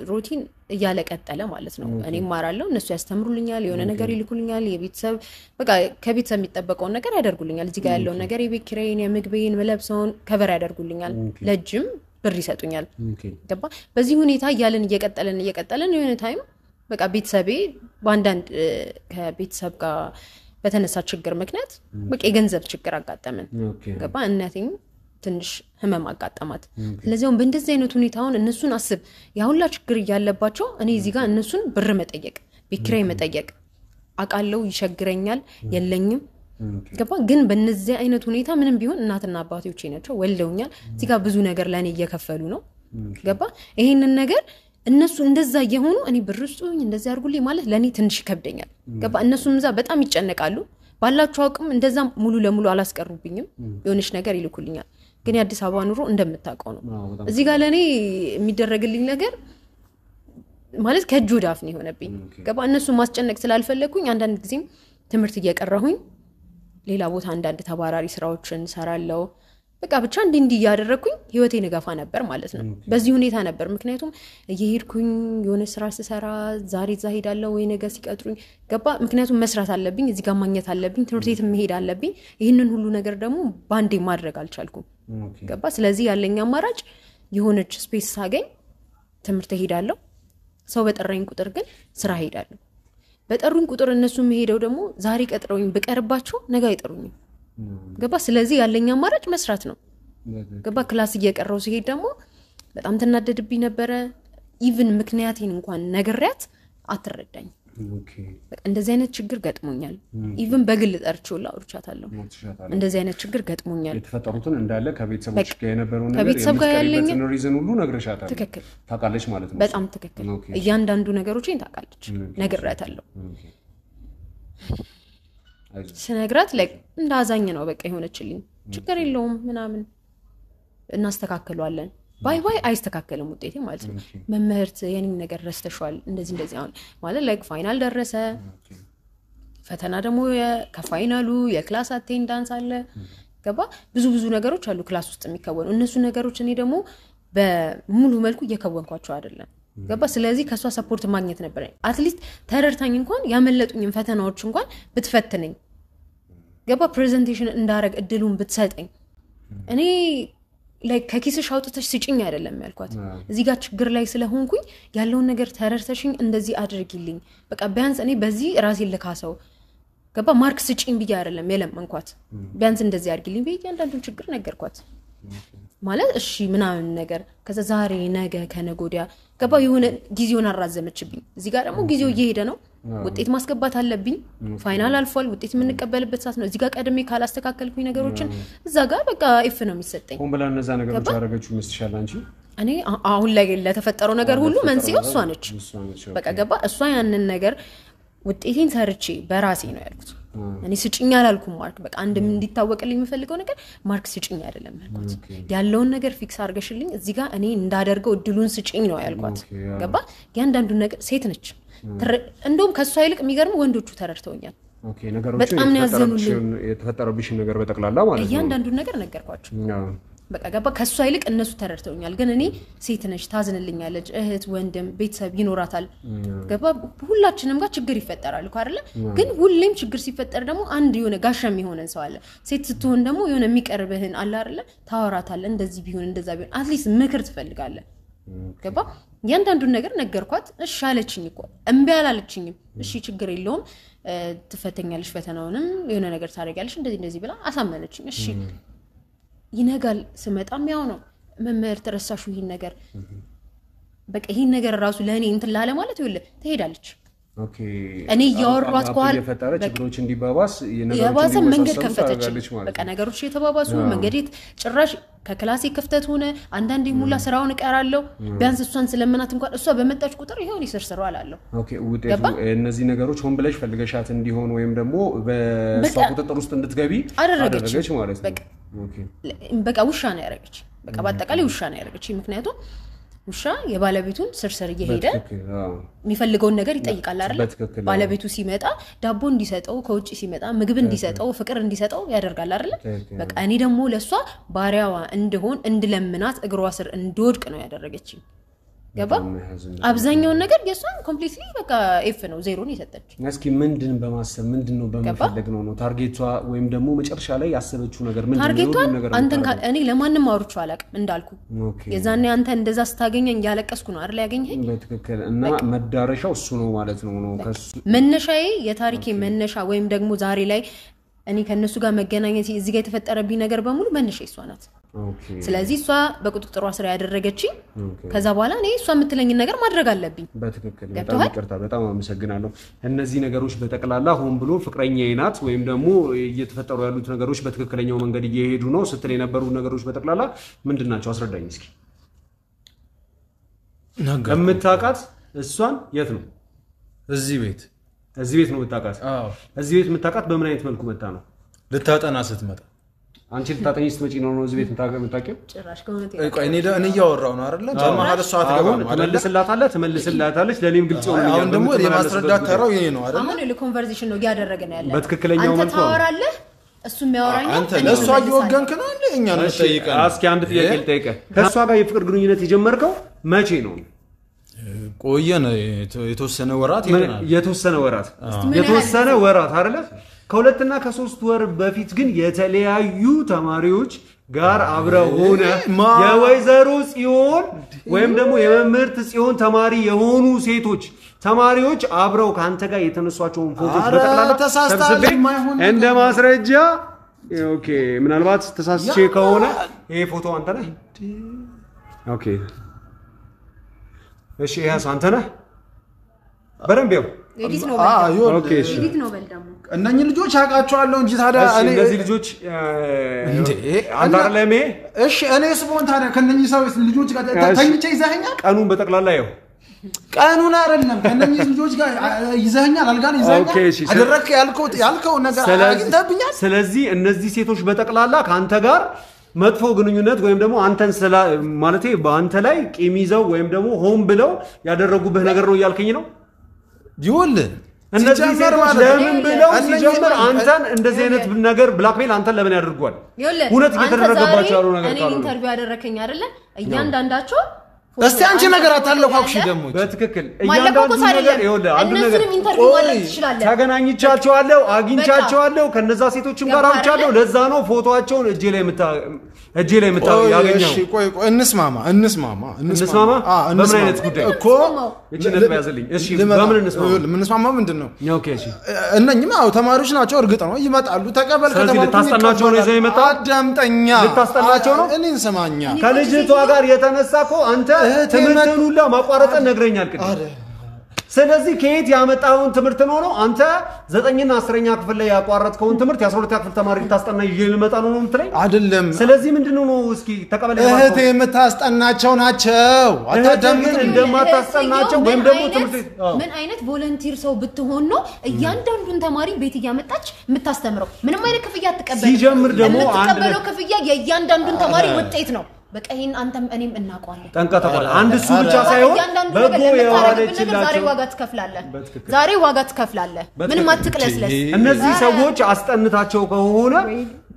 ሩቲን እያለቀጠለ ማለት ነው እኔ ማራለሁ እነሱ ያስተምሩልኛል የሆነ ነገር ይልኩልኛል የቤተሰብ በቃ ከቤተሰብ የሚጠበቀው ነገር ያደርጉልኛል እዚህ ጋር ያለው ነገር የቤት ኪራይን የምግቤን መለብሰውን ከቨር ያደርጉልኛል ለጅም ብር ይሰጡኛል ገባ በዚህ ሁኔታ ያለን እየቀጠለን የሆነ ታይም በቃ ቤተሰቤ ባንዳንድ ከቤተሰብ ጋር በተነሳ ችግር ምክንያት በቃ የገንዘብ ችግር አጋጠመን ገባ እናቴም ትንሽ ህመም አጋጠማት ስለዚህ በእንደዚህ አይነት ሁኔታውን እነሱን አስብ ያሁላ ችግር ያለባቸው እኔ እዚህ ጋር እነሱን ብር መጠየቅ ቢክራይ መጠየቅ አቃለው ይሸግረኛል የለኝም ገባ ግን በእነዚህ አይነት ሁኔታ ምንም ቢሆን እናትና አባቶቼ ናቸው ወልደውኛል እዚህ ጋር ብዙ ነገር ለኔ እየከፈሉ ነው ገባ ይሄንን ነገር እነሱ እንደዛ እየሆኑ እኔ ብር ውስጡኝ እንደዛ አርጉልኝ ማለት ለኔ ትንሽ ይከብደኛል ገባ እነሱም እዛ በጣም ይጨነቃሉ ባላችሁ አቅም እንደዛ ሙሉ ለሙሉ አላስቀሩብኝም የሆነሽ ነገር ይልኩልኛል ግን የአዲስ አበባ ኑሮ እንደምታውቀው ነው እዚህ ጋር ለኔ የሚደረግልኝ ነገር ማለት ከእጅ ወደ አፍ ነው የሆነብኝ ገባ እነሱ ማስጨነቅ ስላልፈለኩኝ አንዳንድ ጊዜም ትምህርት እየቀረሁኝ ሌላ ቦታ አንዳንድ ተባራሪ ስራዎችን ሰራለው በቃ ብቻ እንዲህ ያደረኩኝ ህይወቴን ገፋ ነበር ማለት ነው በዚህ ሁኔታ ነበር ምክንያቱም እየሄድኩኝ የሆነ ስራ ስሰራ ዛሬ እዛ ሄዳለሁ ወይ ነገ ሲቀጥሩኝ ገባ ምክንያቱም መስራት አለብኝ እዚህ ጋር ማግኘት አለብኝ ትምህርት ቤት መሄድ አለብኝ ይሄንን ሁሉ ነገር ደግሞ ባንዴ ማድረግ አልቻልኩም ገባ ስለዚህ ያለኝ አማራጭ የሆነች ስፔስ ሳገኝ ትምህርት ሄዳለሁ ሰው በጠራኝ ቁጥር ግን ስራ ሄዳለሁ በጠሩኝ ቁጥር እነሱ መሄደው ደግሞ ዛሬ ቀጥረውኝ በቀርባቸው ነገ አይጠሩኝም ገባ ስለዚህ ያለኝ አማራጭ መስራት ነው ገባ ክላስ እየቀረው ሲሄድ ደግሞ በጣም ተናደድብኝ ነበር ኢቭን ምክንያቴን እንኳን ነገርያት አትረዳኝ በቃ እንደዚህ አይነት ችግር ገጥሞኛል ኢቭን በግል ጠርቼውላ አውርቻታለሁ እንደዚህ አይነት ችግር ገጥሞኛል የተፈጠሩትን እንዳለ ከቤተሰቦች ጋር የነበረው ነገር ከቤተሰብ ጋር ያለኝ ሪዝን ሁሉ ነግረሻታለሁ ትክክል ታውቃለች ማለት ነው በጣም ትክክል እያንዳንዱ ነገሮችን ታውቃለች ነግሬያታለሁ ስነግራት ላይ እንዳዛኝ ነው በቃ የሆነችልኝ ችግር የለውም ምናምን እናስተካክለዋለን ባይ አይስተካከለም ውጤቴ ማለት ነው መምህርት የኔን ነገር ረስተሻል እንደዚህ አሁን ማለት ላይክ ፋይናል ደረሰ ፈተና ደግሞ ከፋይናሉ የክላስ አቴንዳንስ አለ ገባ ብዙ ነገሮች አሉ ክላስ ውስጥ የሚከወኑ እነሱ ነገሮች እኔ ደግሞ በሙሉ መልኩ እየከወንኳቸው አይደለም ገባ ስለዚህ ከሷ ሰፖርት ማግኘት ነበር አትሊስት ተረርታኝ እንኳን ያመለጡኝን ፈተናዎች እንኳን ብትፈትነኝ ገባ ፕሬዘንቴሽን እንዳረግ እድሉን ብትሰጠኝ እኔ ላይክ ከኪስሽ አውጥተሽ ስጪኝ አይደለም ያልኳት እዚህ ጋር ችግር ላይ ስለሆንኩኝ ያለውን ነገር ተረርተሽኝ እንደዚህ አድርጊልኝ በቃ ቢያንስ እኔ በዚህ ራሴን ልካሰው ገባ ማርክ ስጪኝ ብዬ አይደለም የለመንኳት ቢያንስ እንደዚህ አድርጊልኝ ብዬ አንዳንዱን ችግር ነገርኳት ማለት እሺ ምናምን ነገር ከዛ ዛሬ ነገ ከነጎዲያ ገባ የሆነ ጊዜውን አራዘመችብኝ እዚህ ጋር ደግሞ ጊዜው እየሄደ ነው ውጤት ማስገባት አለብኝ ፋይናል አልፏል ውጤት የምንቀበልበት ሰዓት ነው እዚህ ጋር ቀድሜ ካላስተካከልኩኝ ነገሮችን እዛ ጋር በቃ ኢፍ ነው የሚሰጠኝ ኮምበላ እነዛ ነገሮች አደረገችው መስልሻል አንቺ እኔ አሁን ላይ ለተፈጠረው ነገር ሁሉ መንስኤው እሷ ነች በቃ ገባ እሷ ያንን ነገር ውጤቴን ሰርቼ በራሴ ነው ያልኩት እኔ ስጪኝ አላልኩም ማርክ በቃ አንድም እንዲታወቅልኝ የምፈልገው ነገር ማርክ ስጪኝ አይደለም ያልኳት ያለውን ነገር ፊክስ አድርገሽልኝ እዚህ ጋር እኔ እንዳደርገው እድሉን ስጪኝ ነው ያልኳት ገባ ያንዳንዱ ነገር ሴት ነች እንደውም ከሷ ይልቅ የሚገርም ወንዶቹ ተረድተውኛል ኦኬ ነገሮች በጣም ያዘኑልኝ የተፈጠረብሽ ነገር በጠቅላላ ማለት ነው ያንዳንዱ ነገር ነገርኳቸው በቃ ገባ ከሷ ይልቅ እነሱ ተረድተውኛል ግን እኔ ሴት ነሽ ታዝንልኛለች እህት ወንድም ቤተሰብ ይኖራታል ገባ ሁላችንም ጋር ችግር ይፈጠራል እኮ አይደለ ግን ሁሌም ችግር ሲፈጠር ደግሞ አንድ የሆነ ጋሻ የሚሆነን ሰው አለ ሴት ስትሆን ደግሞ የሆነ የሚቀርብህን አለ አይደለ ታወራታል እንደዚህ ቢሆን እንደዛ ቢሆን አትሊስት ምክር ትፈልጋለህ ገባ ያንዳንዱን ነገር ነገርኳት እሺ አለችኝ እኮ እምቢ አላለችኝም እሺ ችግር የለውም ትፈተኛለሽ ፈተናውንም የሆነ ነገር ታደርጊያለሽ እንደዚህ ብላ አሳመነችኝ እሺ ይነጋል ስመጣም ያው ነው መምህር ተረሳሹ ይሄን ነገር በቃ ይሄን ነገር ራሱ ለኔ እንትን ላለ ማለት ይኸውልህ ትሄዳለች ኦኬ እኔ ያወራኋት ቋል የፈጠረ ችግሮች እንዲባባስ የነገሮች መንገድ ከፈተች በቃ ነገሮች የተባባሱ መንገድ ጭራሽ ከክላሴ ክፍተት ሆነ አንዳንዴ ሙላ ስራውን እቀራለሁ ቢያንስ እሷን ስለምናት እንኳን እሷ በመጣች ቁጥር ይሄውን ይሰርስረው አላለሁ ኦኬ ውጤቱ እነዚህ ነገሮች ሆን ብለሽ ፈልገሻት እንዲሆን ወይም ደግሞ በሷ ቁጥጥር ውስጥ እንድትገቢ አደረገች ማለት ነው ኦኬ በቃ ውሻ ነው ያረጋች በቃ በአጠቃላይ ውሻ ነው ያረጋች ምክንያቱም ውሻ የባለቤቱን ስርስር እየሄደ የሚፈልገውን ነገር ይጠይቃል አይደል ባለቤቱ ሲመጣ ዳቦ እንዲሰጠው ከውጪ ሲመጣ ምግብ እንዲሰጠው ፍቅር እንዲሰጠው ያደርጋል አይደል በቃ እኔ ደግሞ ለሷ ባሪያዋ እንደሆን እንድለምናት እግሯ ስር እንድወድቅ ነው ያደረገችኝ ገባ አብዛኛው ነገር የሷን ኮምፕሊትሊ በቃ ኤፍ ነው ዜሮ ነው የሰጠች እስኪ ምንድን በማሰብ ምንድነው በመፈለግ ነው ታርጌቷ ወይም ደግሞ መጨረሻ ላይ ያሰበችው ነገር ምንድነው ነገር አንተን እኔ ለማንንም አውርቼው አላቅም እንዳልኩ የዛኔ አንተ እንደዛ ስታገኘኝ ያለቀስኩ ነው አይደል ያገኘኝ በትክክል እና መዳረሻው እሱ ነው ማለት ነው ከሱ መነሻዬ የታሪኬ መነሻ ወይም ደግሞ ዛሬ ላይ እኔ ከነሱ ጋር መገናኘት እዚህ ጋር የተፈጠረብኝ ነገር በሙሉ መነሻ እሷ ናት ኦኬ ስለዚህ እሷ በቁጥጥሯ ስራ ያደረገችኝ ከዛ በኋላ እኔ እሷ የምትለኝ ነገር ማድረግ አለብኝ በትክክል በጣም ይቅርታ በጣም አመሰግናለሁ እነዚህ ነገሮች በተቀላላ ሆን ብሎ ፍቅረኛዬ ናት ወይም ደግሞ እየተፈጠሩ ያሉት ነገሮች በትክክለኛው መንገድ እየሄዱ ነው ስትል የነበሩ ነገሮች በተቀላላ ምንድናቸው አስረዳኝ እስኪ ከምታውቃት እሷን የት ነው እዚህ ቤት ነው የምታውቃት አዎ እዚህ ቤት የምታውቃት በምን አይነት መልኩ መጣ ነው ልታጠና ስትመጣ አንቺ ልታጠኝ ስትመጪ ነው እዚህ ቤት የምታውቂው ጭራሽ ከሆነ ቆይ እኔ እያወራው ነው አይደል በመሃል እሷ አትገባም ትመልስላታለህ ለኔም ግልጽ ሆነ አሁን ደግሞ የማስረዳት ተራው ይሄ ነው አይደል አሁን ለኮንቨርሴሽን ነው ያደረገን ያለ በትክክለኛው መልኩ ታወራለህ እሱም ያወራኛል አንተ ለሷ እየወገንክ ነው እንዴ እኛ ነው ጠይቀን እስኪ አንድ ጥያቄ ልጠይቅህ ከሷ ጋር የፍቅር ግንኙነት የጀመርከው መቼ ነው ቆየን የተወሰነ ወራት ይሆናል የተወሰነ ወራት አይደለ ከሁለትና ከ3 ወር በፊት ግን የተለያዩ ተማሪዎች ጋር አብረው ሆነ የወይዘሮ ጽዮን ወይም ደግሞ የመምህርት ጽዮን ተማሪ የሆኑ ሴቶች ተማሪዎች አብረው ካንተ ጋር የተነሷቸውን ፎቶዎች በተቀላላ ተሳስተህ እንደ ማስረጃ ኦኬ ምናልባት ተሳስቼ ከሆነ ይሄ ፎቶ አንተ ነህ ኦኬ እሺ ያስ አንተ ነህ በረምብ ያው ኤዲት ነው ኦኬ እሺ ኤዲት ነው በልዳሙ እነኚህ ልጆች አቃቸዋለሁ እንጂ ታዲያ እኔ እነዚህ ልጆች እንዴ አንተ አይደለም እሺ እኔ ስቦን ታዲያ ከነኚህ ሰዎች ልጆች ጋር ተኝቼ ይዘኸኛል ቀኑን በጠቅላላ ያው ቀኑን አይደለም ከነኚህ ልጆች ጋር ይዘኸኛል አልጋን ይዘኸኛል አደረክ ያልከው ነገር አግኝተብኛል ስለዚህ እነዚህ ሴቶች በጠቅላላ ካንተ ጋር መጥፎ ግንኙነት ወይም ደግሞ አንተን ማለቴ በአንተ ላይ ቂም ይዘው ወይም ደግሞ ሆን ብለው ያደረጉብህ ነገር ነው እያልከኝ ነው ይወል እነዚህ ሴቶች ለምን ብለው ሲጀምር አንተን እንደዚህ አይነት ነገር ብላክሜል አንተን ለምን ያደርጓል ሁለት እየተደረገባቸው ያለው ነገር ካሉ እኔ ኢንተርቪው ያደረከኝ አይደለ እያንዳንዳቸው እስቲ አንቺ ነገር አታለኳክሽ ደግሞ በትክክል እያንዳንዱ ነገር ይኸውልህ አንድ ነገር ኢንተርቪው ማለት ትችላለህ ተገናኝቻቸዋለሁ አግኝቻቸዋለሁ ከነዛ ሴቶችም ጋር አውቻለሁ ለዛ ነው ፎቶአቸውን እጄ ላይ ያገኘው እሺ ቆይ እንስማማ በምን አይነት ጉዳይ እኮ እቺ ነጥብ ያዘልኝ እሺ በምን እንስማማ ምንድነው ኦኬ እሺ እነኝማ ተማሪዎች ናቸው እርግጥ ነው ይመጣሉ ተቀበል ከተባሉ ልታስጠናቸው ነው ይዘህ የመጣው አዳምጠኛ ልታስጠናቸው ነው እኔን ሰማኛ ከልጅቷ ጋር የተነሳኮ አንተ ትምህርቱን ሁላ ማቋረጥን ነግረኛል ቅድም ስለዚህ ከየት ያመጣውን ትምህርት ነው አንተ 9ኛ 10ኛ ክፍል ላይ ያቋረጥከውን ትምህርት የ12ኛ ክፍል ተማሪ ልታስጠና ይልመጣ ነው የምትለኝ አይደለም ስለዚህ ምንድነው ነው እስኪ ተቀበለ እህቴ የምታስጠናቸው ናቸው አታደምጥ እንደማታስጠናቸው ወይም ደግሞ ትምህርት ምን አይነት ቮለንቲር ሰው ብትሆን ነው እያንዳንዱን ተማሪ ቤት እያመጣች የምታስተምረው ምንም አይነት ክፍያ አትቀበል ሲጀምር ደግሞ አንተ ክፍያ የእያንዳንዱን ተማሪ ውጤት ነው በቃ ይሄን አንተም እኔም እናውቀዋለን ጠንቀተዋል አንድ እሱ ብቻ ሳይሆን በጎ የዋለችላቸው ዛሬ ዋጋ ትከፍላለህ ምንም አትቅለስለስ እነዚህ ሰዎች አስጠንታቸው ከሆነ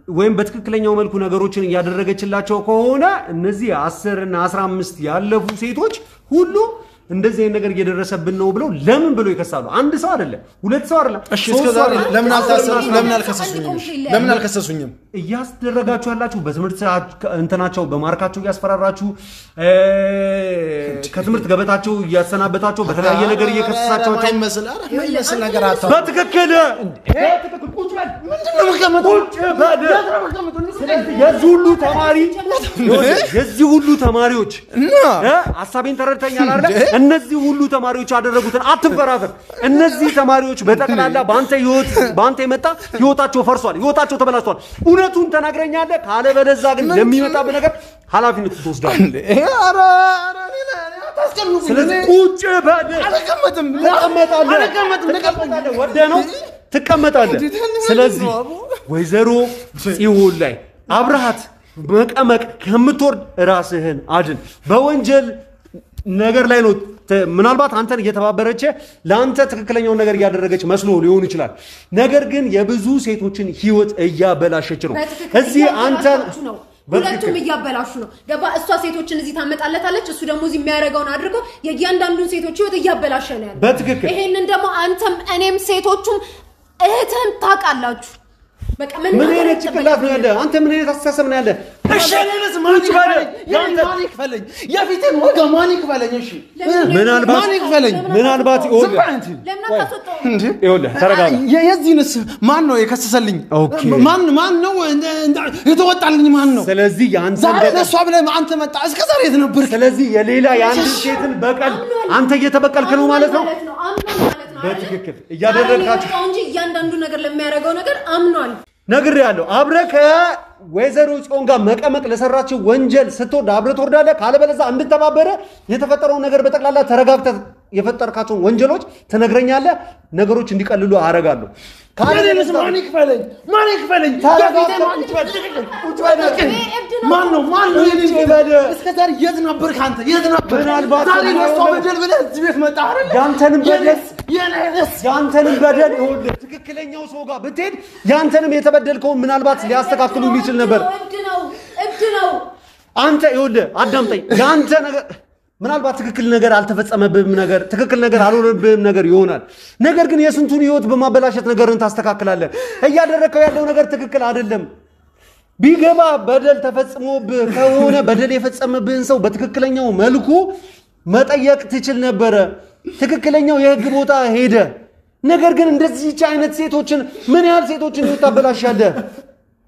ወይም በትክክለኛው መልኩ ነገሮችን ያደረገችላቸው ከሆነ እነዚህ 10 እና 15 ያለፉ ሴቶች ሁሉ እንደዚህ ነገር እየደረሰብን ነው ብለው ለምን ብለው ይከሳሉ? አንድ ሰው አይደለም ሁለት ሰው አይደለም እሺ እስከዛሬ ለምን አልከሰሱኝም? እያስደረጋችሁ ያላችሁ በትምህርት እንትናቸው በማርካቸው እያስፈራራችሁ ከትምህርት ገበታቸው እያሰናበታችሁ በተለያየ ነገር እየከሰሳቸው አይመስል ነገር አጣ በትክክል ቁጭ በል ምንድነው መቀመጠው? የዚህ ሁሉ ተማሪዎች ሐሳቤን ተረድተኛል አይደል? እነዚህ ሁሉ ተማሪዎች ያደረጉትን አትፈራፈር። እነዚህ ተማሪዎች በተቀላላ ባንተ የመጣ ህይወታቸው ፈርሷል፣ ህይወታቸው ተበላሽቷል። እውነቱን ተናግረኛለህ ካለበለዛ ግን ለሚመጣብህ ነገር ኃላፊነት ትወስዳለህ። ኧረ ስለዚህ ቁጭ በል ተቀመጣለህ ወደህ ነው ትቀመጣለህ። ስለዚህ ወይዘሮ ጽዮን ላይ አብረሃት መቀመቅ ከምትወርድ ራስህን አድን። በወንጀል ነገር ላይ ነው ምናልባት አንተን እየተባበረች ለአንተ ትክክለኛው ነገር ያደረገች መስሎ ሊሆን ይችላል። ነገር ግን የብዙ ሴቶችን ህይወት እያበላሸች ነው። እዚህ አንተ ሁለቱም እያበላሹ ነው። ገባ? እሷ ሴቶችን እዚህ ታመጣለታለች፣ እሱ ደግሞ እዚህ የሚያረጋውን አድርጎ የእያንዳንዱን ሴቶች ህይወት እያበላሸ ነው ያለው። በትክክል ይሄንን ደግሞ አንተም እኔም ሴቶቹም እህተም ታውቃላችሁ። በቃ ምን አይነት ጭቅላት ነው ያለ? አንተ ምን አይነት አስተሳሰብ ነው ያለ? እሺ ለነስ ማን ይክፈለኝ? የፊትን ወጋ ማን ይክፈለኝ? እሺ ምናልባት ይኸውልህ ተረጋጋ። የዚህንስ ማን ነው የከሰሰልኝ? ማን ነው የተወጣልኝ? ማን ነው? ስለዚህ ያንተ ዛሬ ለሷ ብለህ አንተ መጣ እስከ ዛሬ የት ነበር? ስለዚህ የሌላ የአንድ ሴትን በቀል አንተ እየተበቀልክ ነው ማለት ነው። በትክክል እያደረጋችሁ እንጂ እያንዳንዱ ነገር ለሚያረጋው ነገር አምኗል። ነግሬያለሁ። አብረህ ከወይዘሮ ጽዮን ጋር መቀመቅ ለሰራችው ወንጀል ስትወርድ አብረህ ትወርዳለህ። ካለበለዚያ እንድተባበረ የተፈጠረው ነገር በጠቅላላ ተረጋግተህ የፈጠርካቸውን ወንጀሎች ትነግረኛለህ። ነገሮች እንዲቀልሉ አደርጋለሁ። ካለበለዚያ ማን ይክፈለኝ? ማን ነው እስከ ዛሬ የት ነበርክ አንተ? የት ነበር? ምናልባት ዛሬ ለሷ በደል ብለህ እዚህ ቤት መጣ አይደል? ያንተንም በደል ይኸውልህ ትክክለኛው ሰው ጋር ብትሄድ ያንተንም የተበደልከውን ምናልባት ሊያስተካክሉ ይችል ነበር። እብድ ነው አንተ ይኸውልህ አዳምጠኝ። ያንተ ነገር ምናልባት ትክክል ነገር አልተፈጸመብህም፣ ነገር ትክክል ነገር አልሆነብህም ነገር ይሆናል። ነገር ግን የስንቱን ህይወት በማበላሸት ነገርን ታስተካክላለህ። እያደረከው ያለው ነገር ትክክል አይደለም። ቢገባ በደል ተፈጽሞብህ ከሆነ በደል የፈጸመብህን ሰው በትክክለኛው መልኩ መጠየቅ ትችል ነበረ። ትክክለኛው የህግ ቦታ ሄደ። ነገር ግን እንደዚህ አይነት ሴቶችን ምን ያህል ሴቶችን ታበላሻለህ?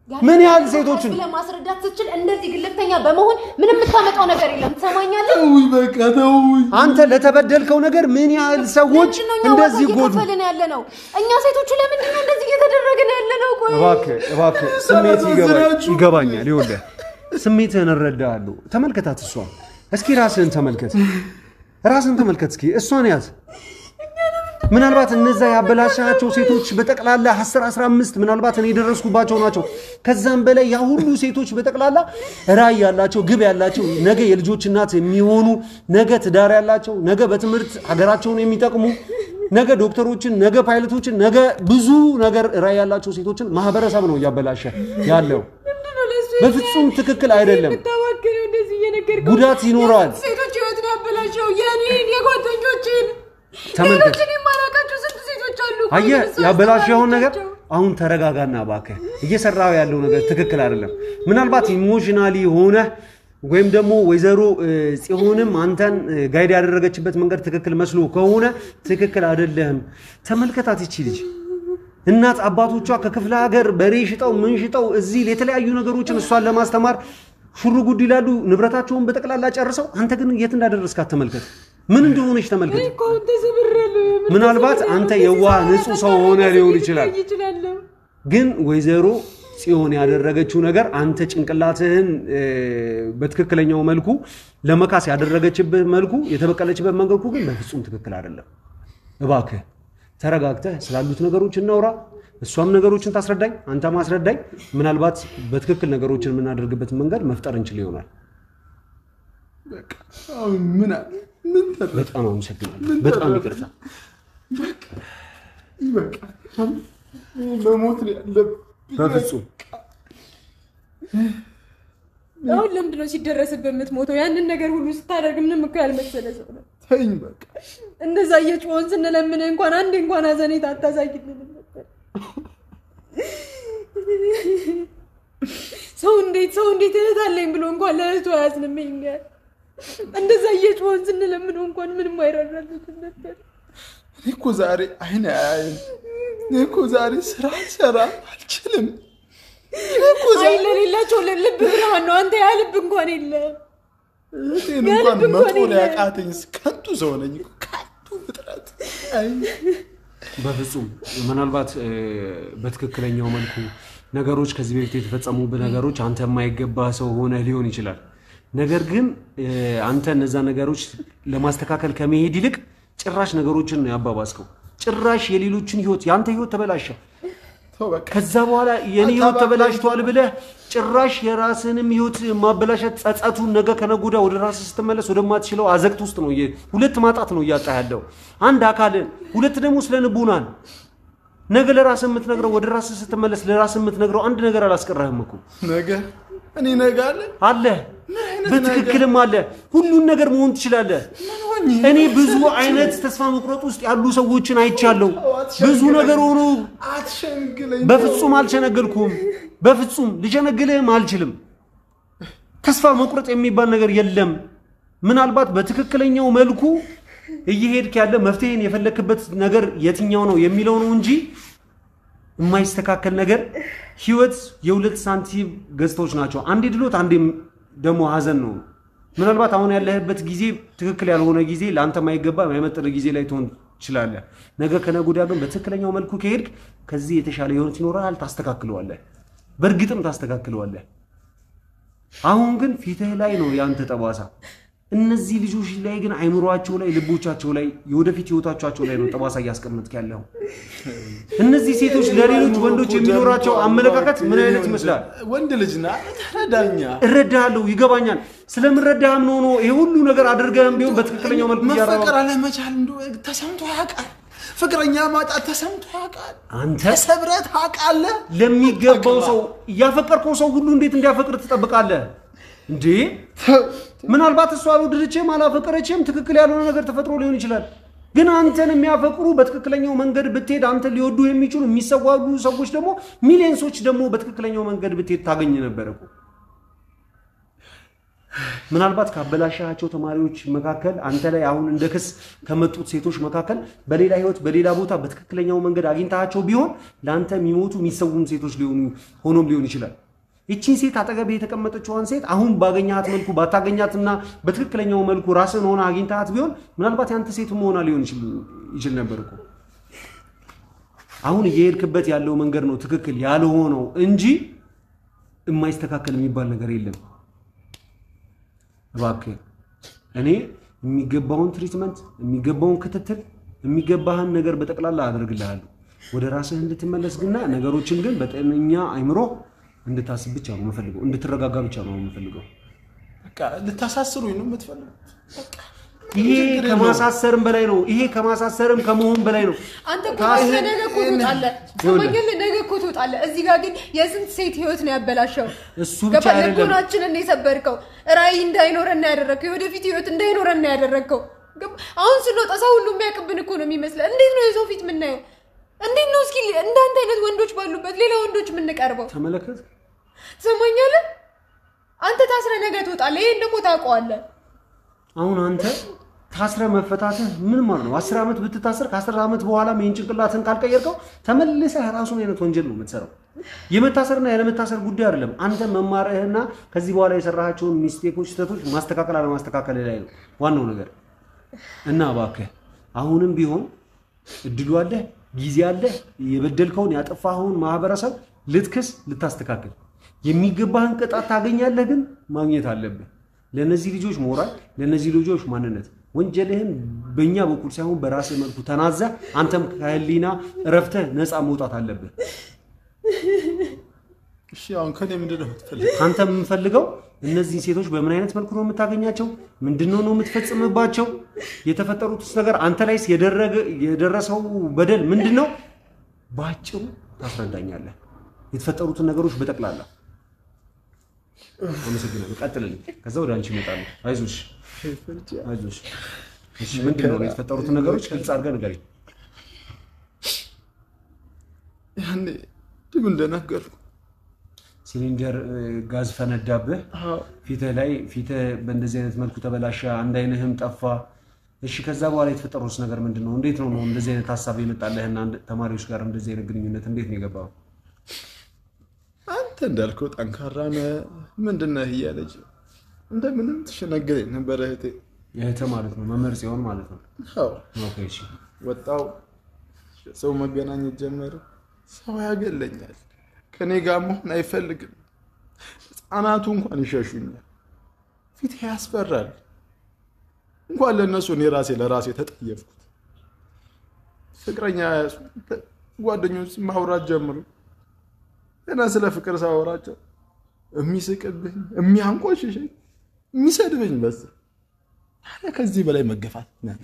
ምን ያህል ሴቶችን ለማስረዳት ትችል እንደዚህ ግልፍተኛ በመሆን ምንም የምታመጣው ነገር የለም። ትሰማኛለህ? በቃ ተው። አንተ ለተበደልከው ነገር ምን ያህል ሰዎች እንደዚህ ጎዱ ያለነው እኛ ሴቶቹ ለምንድን ነው እንደዚህ እየተደረገን ያለነው? ቆይ እባክህ ስሜት ይገባኛል። ይኸውልህ ስሜትህን እረዳለሁ። ተመልከታት እሷን እስኪ ራስህን ተመልከት እስኪ እሷን ያዝ። ምናልባት እነዛ ያበላሻቸው ሴቶች በጠቅላላ 10 15 ምናልባት እኔ ደረስኩባቸው ናቸው። ከዛም በላይ ያ ሁሉ ሴቶች በጠቅላላ ራዕይ ያላቸው ግብ ያላቸው ነገ የልጆች እናት የሚሆኑ ነገ ትዳር ያላቸው ነገ በትምህርት ሀገራቸውን የሚጠቅሙ ነገ ዶክተሮችን ነገ ፓይለቶችን ነገ ብዙ ነገር ራዕይ ያላቸው ሴቶችን ማህበረሰብ ነው ያበላሸ ያለው። በፍጹም ትክክል አይደለም። ጉዳት ይኖራል። ሴቶች ህይወት ነው ያበላሸው። የኔን የጓደኞችን ተመልከት። የማላውቃቸው ስንት ሴቶች አሉ። አየህ ያበላሸውን ነገር አሁን ተረጋጋና እባክህ። እየሰራው ያለው ነገር ትክክል አይደለም። ምናልባት ኢሞሽናሊ ሆነ ወይም ደግሞ ወይዘሮ ጽዮንም አንተን ጋይድ ያደረገችበት መንገድ ትክክል መስሎ ከሆነ ትክክል አይደለም። ተመልከታት ይቺ ልጅ እናት አባቶቿ ከክፍለ ሀገር በሬ ሽጠው ምን ሽጠው እዚህ የተለያዩ ነገሮችን እሷን ለማስተማር ሹሩ ጉድ ይላሉ። ንብረታቸውን በጠቅላላ ጨርሰው አንተ ግን የት እንዳደረስካት ተመልከት። ምን እንደሆነች ተመልከት። ምናልባት አንተ የዋህ ንጹህ ሰው ሆነ ሊሆን ይችላል። ግን ወይዘሮ ጽዮን ያደረገችው ነገር አንተ ጭንቅላትህን በትክክለኛው መልኩ ለመካስ ያደረገችበት መልኩ የተበቀለችበት መንገዱ ግን በፍጹም ትክክል አይደለም። እባክህ ተረጋግተህ ስላሉት ነገሮች እናውራ። እሷም ነገሮችን ታስረዳኝ፣ አንተ ማስረዳኝ። ምናልባት በትክክል ነገሮችን የምናደርግበት መንገድ መፍጠር እንችል ይሆናል። በቃ ምን በጣም አመሰግናለሁ። በጣም ይቅርታ። በቃ በሞት ነው ያለብህ። በፍጹም አሁን ለምንድን ነው ሲደረስብህ የምትሞተው? ያንን ነገር ሁሉ ስታደርግ ምንም እኮ ያልመሰለ ሰው ነው። ተይኝ በቃ። እንደዛ እየጮህን ስንለምን እንኳን አንዴ እንኳን ሀዘኔታ አታሳይልንም ነበር። ሰው እንዴት እህት አለኝ ብሎ እንኳን ለእህቱ አያዝንምኛል። እንደዛ እየጮህን ስንለምን እንኳን ምንም አይራራልንም ነበር። እኔ እኮ ዛሬ አይን አያይም። እኔ እኮ ዛሬ ስራ ሰራ አልችልም። አይ ለሌላቸው ልብ ብርሃን ነው። አንተ ያ ልብ እንኳን የለም። እኔ እንኳን መጦር ያቃተኝ ከንቱ ሰው ነኝ። ከንቱ ፍጥረት። አይ በፍጹም ምናልባት በትክክለኛው መልኩ ነገሮች ከዚህ በፊት የተፈጸሙ በነገሮች አንተ የማይገባ ሰው ሆነ ሊሆን ይችላል። ነገር ግን አንተ እነዛ ነገሮች ለማስተካከል ከመሄድ ይልቅ ጭራሽ ነገሮችን ነው ያባባስከው። ጭራሽ የሌሎችን ህይወት ያንተ ህይወት ተበላሸ። ከዛ በኋላ የኔ ህይወት ተበላሽቷል ብለህ ጭራሽ የራስህንም ህይወት ማበላሸት ጸጸቱን ነገ ከነጎዳ ወደ ራስህ ስትመለስ ወደማትችለው አዘቅት ውስጥ ነው ሁለት ማጣት ነው ያጣ ያለው። አንድ አካል ሁለት ደግሞ ስለንቡናን ነገ ለራስህ የምትነግረው ወደ ራስህ ስትመለስ ለራስህ የምትነግረው አንድ ነገር አላስቀረህም እኮ ነገ እኔ ነገ አለ በትክክልም አለ ሁሉን ነገር መሆን ትችላለህ። እኔ ብዙ አይነት ተስፋ መቁረጥ ውስጥ ያሉ ሰዎችን አይቻለሁ። ብዙ ነገር ሆኖ አትሸንግለኝ። በፍጹም አልሸነገልኩም። በፍጹም ልሸነግልህም አልችልም። ተስፋ መቁረጥ የሚባል ነገር የለም። ምናልባት በትክክለኛው መልኩ እየሄድክ ያለ መፍትሄን የፈለክበት ነገር የትኛው ነው የሚለው ነው እንጂ የማይስተካከል ነገር ህይወት የሁለት ሳንቲም ገዝቶች ናቸው። አንዴ ድሎት አንዴ ደሞ ሀዘን ነው። ምናልባት አሁን ያለህበት ጊዜ ትክክል ያልሆነ ጊዜ ላንተ ማይገባ ማይመጥር ጊዜ ላይ ትሆን ይችላል። ነገ ከነጎዳ ግን በትክክለኛው መልኩ ከሄድክ ከዚህ የተሻለ ህይወት ይኖራል። ታስተካክለዋለህ። በእርግጥም ታስተካክለዋለህ። አሁን ግን ፊትህ ላይ ነው ያንተ ጠባሳ። እነዚህ ልጆች ላይ ግን አይምሮአቸው ላይ ልቦቻቸው ላይ የወደፊት ህይወታቸው ላይ ነው ጠባሳ ያስቀምጥክ ያለው። እነዚህ ሴቶች ለሌሎች ወንዶች የሚኖራቸው አመለካከት ምን አይነት ይመስላል? ወንድ ልጅና ተረዳኛ እረዳለሁ ይገባኛል። ስለምረዳህም ነው ይሄ ሁሉ ነገር አድርገህም ቢሆን በትክክለኛው መልኩ ያራራው መፈቀር አለመቻል እንደው ተሰምቶ ያውቃል። ፍቅረኛ ማጣት ተሰምቶ ያውቃል። አንተ ሰብረት ታውቃለህ። ለሚገባው ሰው ያፈቀርከው ሰው ሁሉ እንዴት እንዲያፈቅር ትጠብቃለህ እንዴ? ምናልባት እሷ አልወደደችም አላፈቀረችም ትክክል ያልሆነ ነገር ተፈጥሮ ሊሆን ይችላል። ግን አንተን የሚያፈቅሩ በትክክለኛው መንገድ ብትሄድ አንተ ሊወዱ የሚችሉ የሚሰዋሉ ሰዎች ደግሞ ሚሊዮንሶች ደግሞ በትክክለኛው መንገድ ብትሄድ ታገኝ ነበር እኮ። ምናልባት ካበላሻቸው ተማሪዎች መካከል አንተ ላይ አሁን እንደ ክስ ከመጡት ሴቶች መካከል በሌላ ህይወት በሌላ ቦታ በትክክለኛው መንገድ አግኝታቸው ቢሆን ላንተ የሚሞቱ የሚሰውም ሴቶች ሊሆን ይችላል። እቺን ሴት አጠገብ የተቀመጠችዋን ሴት አሁን ባገኛት መልኩ ባታገኛትና በትክክለኛው መልኩ ራስን ሆነ አግኝታት ቢሆን ምናልባት ያንተ ሴት ሆና ሊሆን ይችላል ነበር እኮ። አሁን እየሄድክበት ያለው መንገድ ነው ትክክል ያልሆነው እንጂ የማይስተካከል የሚባል ነገር የለም። እባክህ እኔ የሚገባውን ትሪትመንት የሚገባውን ክትትል የሚገባህን ነገር በጠቅላላ አደርግልሃለሁ። ወደ ራስህ እንድትመለስ ግና ነገሮችን ግን በጤነኛ አይምሮ እንድታስብ ብቻ ነው የምፈልገው። እንድትረጋጋ ብቻ ነው የምፈልገው። በቃ ልታሳስሩኝ ነው የምትፈልጉት? በቃ ይሄ ከማሳሰርም በላይ ነው። ይሄ ከማሳሰርም ከመሆን በላይ ነው። አንተ ቆይ ነገ እኮ ትወጣለህ። ሰማኛለ ነገ እኮ ትወጣለህ። እዚህ ጋር ግን የስንት ሴት ህይወት ነው ያበላሸው። እሱ ብቻ አይደለም ገባለኩናችንን ነው የሰበርከው። ራይ እንዳይኖርና ያደረከው የወደፊት ህይወት እንዳይኖርና ያደረከው። አሁን ስንወጣ ሰው ሁሉ የሚያቀብን እኮ ነው የሚመስለው። እንዴት ነው የሰው ፊት የምናየው? እንዴት ነው እስኪ እንዳንተ አይነት ወንዶች ባሉበት ሌላ ወንዶች የምንቀርበው? ተመለከት። ሰማኛለ አንተ ታስረ ነገ ትወጣለህ። ይሄን ደግሞ ታውቀዋለህ። አሁን አንተ ታስረ መፈታትህ ምን ማለት ነው? 10 አመት ብትታሰር ከ10 አመት በኋላ ምን ጭንቅላትን ካልቀየርከው ተመልሰህ ራሱን አይነት ወንጀል ነው የምትሰራው። የመታሰርና ያለመታሰር ጉዳይ አይደለም። አንተ መማርህና ከዚህ በኋላ የሰራሃቸው ሚስቴኮች ስህተቶች ማስተካከል አለማስተካከል ላይ ነው ዋናው ነገር። እና እባክህ አሁንም ቢሆን እድሉ አለ፣ ጊዜ አለ። የበደልከውን ያጠፋኸውን ማህበረሰብ ልትክስ ልታስተካክል የሚገባህን ቅጣት ታገኛለህ። ግን ማግኘት አለብህ። ለነዚህ ልጆች ሞራል፣ ለነዚህ ልጆች ማንነት ወንጀልህን በእኛ በኩል ሳይሆን በራስህ መልኩ ተናዘ አንተም ከህሊና እረፍተህ ነፃ መውጣት አለብህ። እሺ አሁን ከኔ ምንድነው የምትፈልገው? አንተ የምፈልገው እነዚህ ሴቶች በምን አይነት መልኩ ነው የምታገኛቸው? ምንድነው ነው የምትፈጽምባቸው? የተፈጠሩትስ ነገር አንተ ላይስ የደረሰው በደል ምንድነው? ባጭሩ ታስረዳኛለህ የተፈጠሩትን ነገሮች በጠቅላላ። አመሰግናለሁ። ቀጥልልኝ። ከዛ ወደ አንቺ እመጣለሁ። አይዞሽ አይዞሽ። እሺ ምንድን ነው የተፈጠሩትን ነገሮች ግልጽ አድርገህ ንገሪኝ። ያኔ ድም እንደነገርኩ ሲሊንደር ጋዝ ፈነዳብህ። ፊትህ በእንደዚህ አይነት መልኩ ተበላሸ። አንድ አይንህም ጠፋ። እሺ ከዛ በኋላ የተፈጠሩት ነገር ምንድን ነው? እንዴት ነው እንደዚህ አይነት ሀሳብ የመጣልህና ተማሪዎች ጋር እንደዚህ አይነት ግንኙነት እንዴት ነው የገባው? አንተ እንዳልከው ጠንካራ ነህ ምንድን ነህ እያለች እንደምንም ትሸነገለኝ ነበር እህቴ። የእህትህ ማለት ነው መምህር ሲሆን ማለት ነው? አዎ። ኦኬ እሺ። ወጣው ሰው መገናኘት ጀመረ። ሰው ያገለኛል፣ ከኔ ጋር መሆን አይፈልግም። ህፃናቱ እንኳን ይሸሹኛል። ፊት ያስፈራል። እንኳን ለነሱ እኔ ለራሴ ተጠየፍኩት። ፍቅረኛ ጓደኞች ማውራት ጀምሩ። እና ስለ ፍቅር ሳወራቸው የሚስቅብኝ፣ የሚያንቆሽሽኝ፣ የሚሰድብኝ በስ ታዲያ ከዚህ በላይ መገፋት ነው።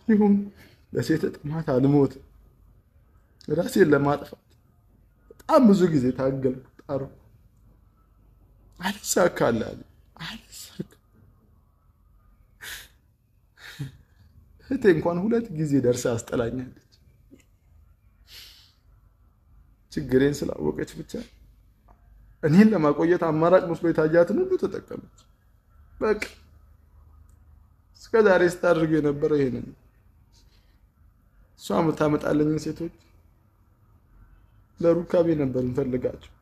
ይሁን ለሴት ጥማት አልሞት ራሴን ለማጥፋት በጣም ብዙ ጊዜ ታገልኩ፣ ጣርኩ። አልሳካልኝ። እህቴ እንኳን 2 ጊዜ ደርሳ አስጠላኛለች። ችግሬን ስላወቀች ብቻ እኔን ለማቆየት አማራጭ መስሎ የታያትን ሁሉ ተጠቀመች። በቃ እስከዛሬ ስታደርግ የነበረው ይሄንን። እሷ የምታመጣልኝን ሴቶች ለሩካቤ ነበር እንፈልጋቸው።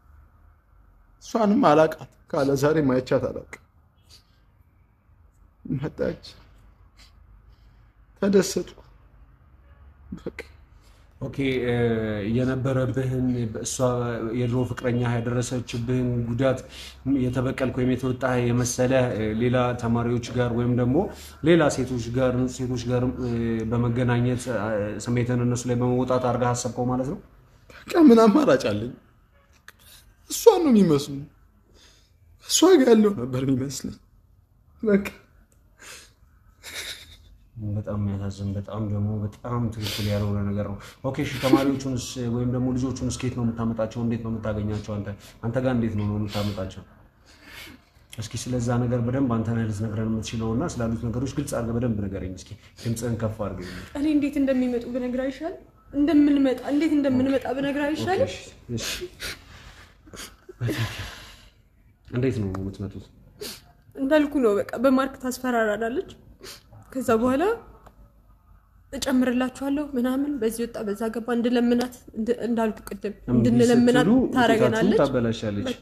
እሷንም አላቃት፣ ካለ ዛሬ ማይቻት አላውቅም። መጣች፣ ተደሰትኩ። በቃ ኦኬ። የነበረብህን እሷ የድሮ ፍቅረኛ ያደረሰችብህን ጉዳት የተበቀልክ ወይም የተወጣ የመሰለ ሌላ ተማሪዎች ጋር ወይም ደግሞ ሌላ ሴቶች ጋር በመገናኘት ስሜትን እነሱ ላይ በመውጣት አድርገህ አሰብከው ማለት ነው? በቃ ምን አማራጭ አለኝ? እሷን ነው የሚመስሉ፣ እሷ ጋር ያለው ነበር የሚመስለኝ። በቃ በጣም የሚያሳዝን በጣም ደግሞ በጣም ትክክል ያልሆነ ነገር ነው። ኦኬ እሺ፣ ተማሪዎቹንስ ወይም ደግሞ ልጆቹንስ ከየት ነው የምታመጣቸው? እንዴት ነው የምታገኛቸው? አንተ ጋር እንዴት ነው የምታመጣቸው? እስኪ ስለዛ ነገር በደንብ አንተ ነህ ልትነግረን የምትችለውና ስላሉት ነገሮች ግልጽ አድርገህ በደንብ ንገረኝ። እስኪ ድምፅህን ከፍ አድርገህ። እኔ እንዴት እንደሚመጡ ብነግርህ አይሻልም? እንዴት እንደምንመጣ ብነግርህ አይሻልም? እሺ እንዴት ነው የምትመጡት? እንዳልኩ ነው። በቃ በማርክ ታስፈራራናለች። ከዛ በኋላ እጨምርላችኋለሁ ምናምን በዚህ ወጣ በዛ ገባ እንድለምናት እንዳልኩ ቅድም እንድንለምናት ታረጋናለች፣ ታበላሻለች።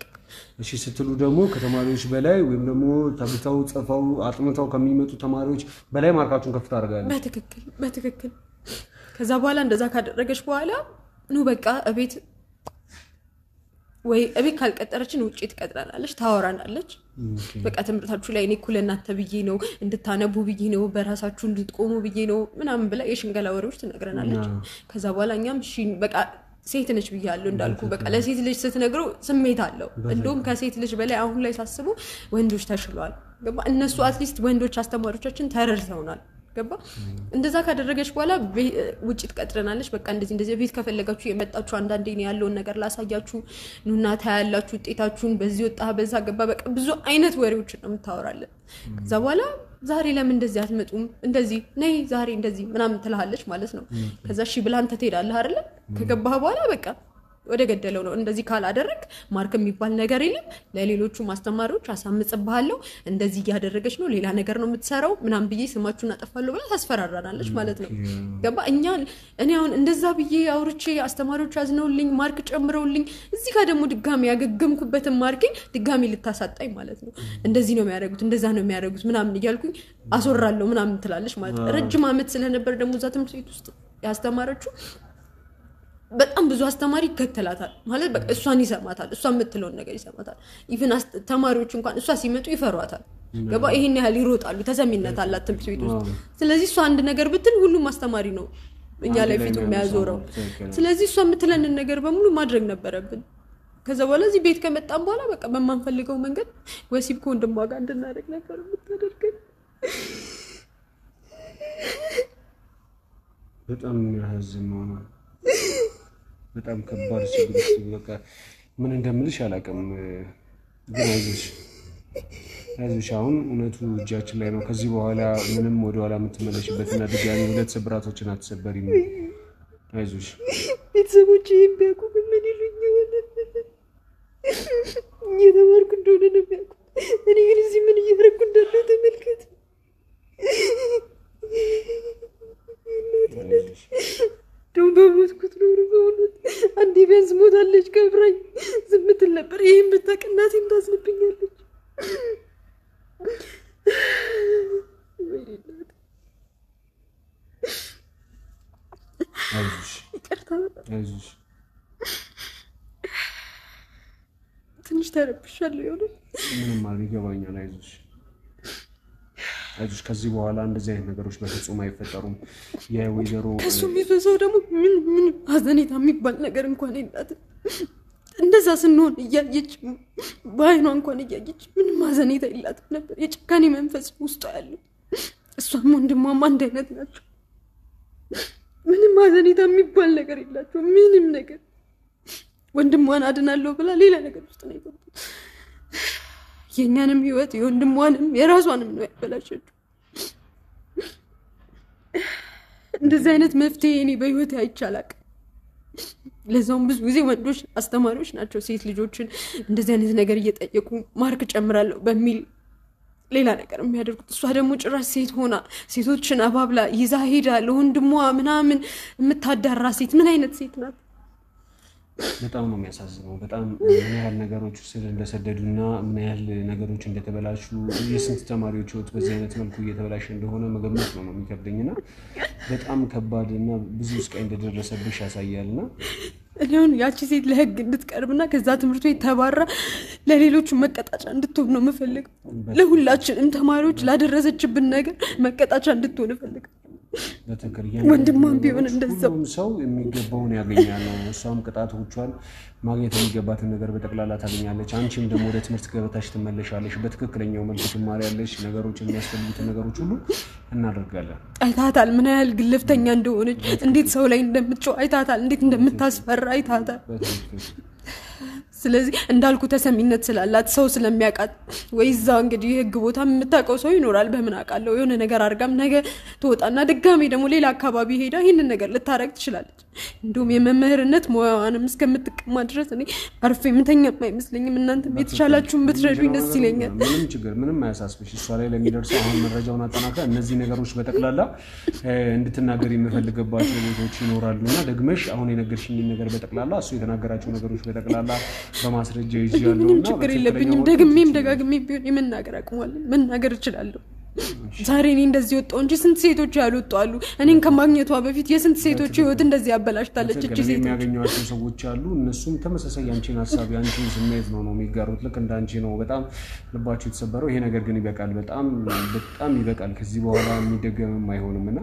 እሺ ስትሉ ደግሞ ከተማሪዎች በላይ ወይም ደግሞ ተብተው ጽፈው አጥምተው ከሚመጡ ተማሪዎች በላይ ማርካችሁን ከፍ ታደርጋለች። በትክክል ከዛ በኋላ እንደዛ ካደረገች በኋላ ነው በቃ እቤት ካልቀጠረችን ውጪ ትቀጥራናለች፣ ታወራናለች። በቃ ትምህርታችሁ ላይ እኔ እኮ ለእናንተ ብዬ ነው እንድታነቡ ብዬ ነው በራሳችሁ እንድትቆሙ ብዬ ነው ምናምን ብላ የሽንገላ ወሬዎች ትነግረናለች። ከዛ በኋላ እኛም እሺ በቃ ሴት ነች ብያለሁ እንዳልኩ በቃ ለሴት ልጅ ስትነግረው ስሜት አለው። እንደውም ከሴት ልጅ በላይ አሁን ላይ ሳስበው ወንዶች ተሽሏል። ገባ እነሱ አትሊስት ወንዶች አስተማሪዎቻችን ተረድተውናል። ገባ እንደዛ ካደረገች በኋላ ውጪ ትቀጥረናለች። በቃ እንደዚህ ቤት ከፈለጋችሁ የመጣችሁ አንዳንዴ ነው ያለውን ነገር ላሳያችሁ ኑና ታያላችሁ ውጤታችሁን በዚህ ወጣ በዛ ገባ በቃ ብዙ አይነት ወሬዎች ነው የምታወራለን። ከዛ በኋላ ዛሬ ለምን እንደዚህ አትመጡም? እንደዚህ ነይ ዛሬ እንደዚህ ምናምን ትልሃለች ማለት ነው። ከዛ እሺ ብላ አንተ ትሄዳለህ አይደል? ከገባህ በኋላ በቃ ወደ ገደለው ነው። እንደዚህ ካላደረክ ማርክ የሚባል ነገር የለም። ለሌሎቹ ማስተማሪዎች አሳምጽብሃለሁ፣ እንደዚህ ያደረገች ነው ሌላ ነገር ነው የምትሰራው ምናምን ብዬ ስማችሁን አጠፋለሁ ብላ ታስፈራራናለች ማለት ነው። ገባ እኔ አሁን እንደዛ ብዬ አውርቼ አስተማሪዎች አዝነውልኝ ማርክ ጨምረውልኝ እዚህ ጋር ደግሞ ድጋሚ ያገገምኩበትን ማርኬን ድጋሚ ልታሳጣኝ ማለት ነው። እንደዚህ ነው የሚያደርጉት እንደዛ ነው የሚያደርጉት ምናምን እያልኩኝ አስወራለሁ ምናምን ትላለች ማለት ነው። ረጅም ዓመት ስለነበር ደግሞ እዛ ትምህርት ቤት ውስጥ ያስተማረችው በጣም ብዙ አስተማሪ ይከተላታል ማለት በቃ እሷን ይሰማታል፣ እሷ የምትለውን ነገር ይሰማታል። ኢቭን ተማሪዎች እንኳን እሷ ሲመጡ ይፈሯታል። ገባ ይሄን ያህል ይሮጣሉ፣ ተሰሚነት አላት ትምህርት ቤት ውስጥ። ስለዚህ እሷ አንድ ነገር ብትል ሁሉም አስተማሪ ነው እኛ ላይ ፊቱ የሚያዞረው። ስለዚህ እሷ የምትለንን ነገር በሙሉ ማድረግ ነበረብን። ከዛ በኋላ እዚህ ቤት ከመጣን በኋላ በቃ በማንፈልገው መንገድ ወሲብ ከወንድሟ ጋር እንድናደርግ ነበር የምታደርገን። በጣም የሚያሳዝን ነው። በጣም ከባድ ችግር በቃ ምን እንደምልሽ አላውቅም። ግን አይዞሽ አሁን እውነቱ እጃችን ላይ ነው። ከዚህ በኋላ ምንም ወደ ኋላ የምትመለሽበትና ድጋሚ ሁለት ስብራቶችን አትሰበሪም። አይዞሽ ቤተሰቦቼ ቢያውቁ ምን ይሉኝ ይሆናል? እየተማርኩ እንደሆነ ነው የሚያውቁት። እኔ ግን እዚህ ምን እያደረኩ እንዳለው ተመልከት። ደው በሞትኩት ኖሮ በእውነት አንዴ ቢያንስ ሞታለች ከብራኝ ዝም ትል ነበር። ይህን ብታውቅ እናቴም ታዝንብኛለች። አይዞሽ ትንሽ ተረብሻለሁ። የሆነ ምንም ይገባኛል። አይዞሽ ከዚህ በኋላ እንደዚህ አይነት ነገሮች በፍጹም አይፈጠሩም። የወይዘሮ ከሱ የሚፈሰው ደግሞ ምን ሀዘኔታ የሚባል ነገር እንኳን የላትም። እንደዛ ስንሆን እያየች በአይኗ እንኳን እያየች ምንም ሀዘኔታ የላትም ነበር። የጭካኔ መንፈስ ውስጧ ያለው እሷም ወንድሟም አንድ አይነት ናቸው። ምንም ሀዘኔታ የሚባል ነገር የላቸው። ምንም ነገር ወንድሟን አድናለሁ ብላ ሌላ ነገር ውስጥ ነው የገባችው። የኛንም ህይወት የወንድሟንም የራሷንም ነው ያበላሸችው። እንደዚህ አይነት መፍትሄ እኔ በህይወት አይቻላቅ። ለዛውም ብዙ ጊዜ ወንዶች አስተማሪዎች ናቸው ሴት ልጆችን እንደዚህ አይነት ነገር እየጠየቁ ማርክ ጨምራለሁ በሚል ሌላ ነገር የሚያደርጉት። እሷ ደግሞ ጭራሽ ሴት ሆና ሴቶችን አባብላ ይዛ ሄዳ ለወንድሟ ምናምን የምታዳራ ሴት ምን አይነት ሴት ናት? በጣም ነው የሚያሳዝነው። በጣም ምን ያህል ነገሮች ስለ እንደሰደዱና ምን ያህል ነገሮች እንደተበላሹ የስንት ተማሪዎች ህይወት በዚህ አይነት መልኩ እየተበላሸ እንደሆነ መገመት ነው የሚከብደኝና በጣም ከባድና ብዙ ስቃይ እንደደረሰብሽ ያሳያልና እኔውን ያቺ ሴት ለህግ እንድትቀርብና ከዛ ትምህርት ቤት ተባራ ለሌሎቹ መቀጣጫ እንድትሆን ነው የምፈልገው። ለሁላችንም ተማሪዎች ላደረሰችብን ነገር መቀጣጫ እንድትሆን እፈልጋለሁ። ወንድሟም ቢሆን እንደዛው ሰው የሚገባውን ያገኛል። እሷም ቅጣቶቿን ማግኘት የሚገባትን ነገር በጠቅላላ ታገኛለች። አንቺም ደግሞ ወደ ትምህርት ገበታሽ ትመለሻለሽ። በትክክለኛው መልኩ ትማሪያለሽ። ነገሮችን የሚያስፈልጉትን ነገሮች ሁሉ እናደርጋለን። አይታታል ምን ያህል ግልፍተኛ እንደሆነች፣ እንዴት ሰው ላይ እንደምትጮህ አይታታል፣ እንዴት እንደምታስፈራ አይታታል። ስለዚህ እንዳልኩ ተሰሚነት ስላላት ሰው ስለሚያቃት ወይዛ እንግዲህ ህግ ቦታ የምታውቀው ሰው ይኖራል። በምን አውቃለሁ የሆነ ነገር አርጋም ነገ ትወጣና ድጋሜ ደግሞ ሌላ አካባቢ ሄዳ ይሄንን ነገር ልታረግ ትችላለች። እንደውም የመምህርነት ሙያዋንም እስከምትቀማ ድረስ እኔ አርፌ ምተኛም አይመስለኝም። እናንተም የተቻላችሁን ብትረዱኝ ደስ ይለኛል። ምንም ችግር ምንም አያሳስብሽ። እሷ ላይ ለሚደርሰው አሁን መረጃውን አጠናክራ እነዚህ ነገሮች በጠቅላላ እንድትናገር የምፈልግባቸው ቦታዎች ይኖራሉና ደግመሽ አሁን የነገርሽኝ ነገር በጠቅላላ እሱ የተናገራቸው ነገሮች በጠቅላላ በማስረጃ ይያለውና ችግር የለብኝም። ደግሜም ደጋግሜም ቢሆን የመናገር አቅሟለሁ። መናገር እችላለሁ። ዛሬ እኔ እንደዚህ ወጣው እንጂ ስንት ሴቶች ያልወጡ አሉ። እኔን ከማግኘቷ በፊት የስንት ሴቶች ህይወት እንደዚህ ያበላሽታለች እቺ ሴት። የሚያገኙአቸው ሰዎች አሉ። እነሱም ተመሳሳይ ያንቺን ሐሳብ ያንቺን ስሜት ነው የሚጋሩት። ልክ እንዳንቺ ነው በጣም ልባቸው የተሰበረው። ይሄ ነገር ግን ይበቃል። በጣም ይበቃል። ከዚህ በኋላ የሚደገምም አይሆንምና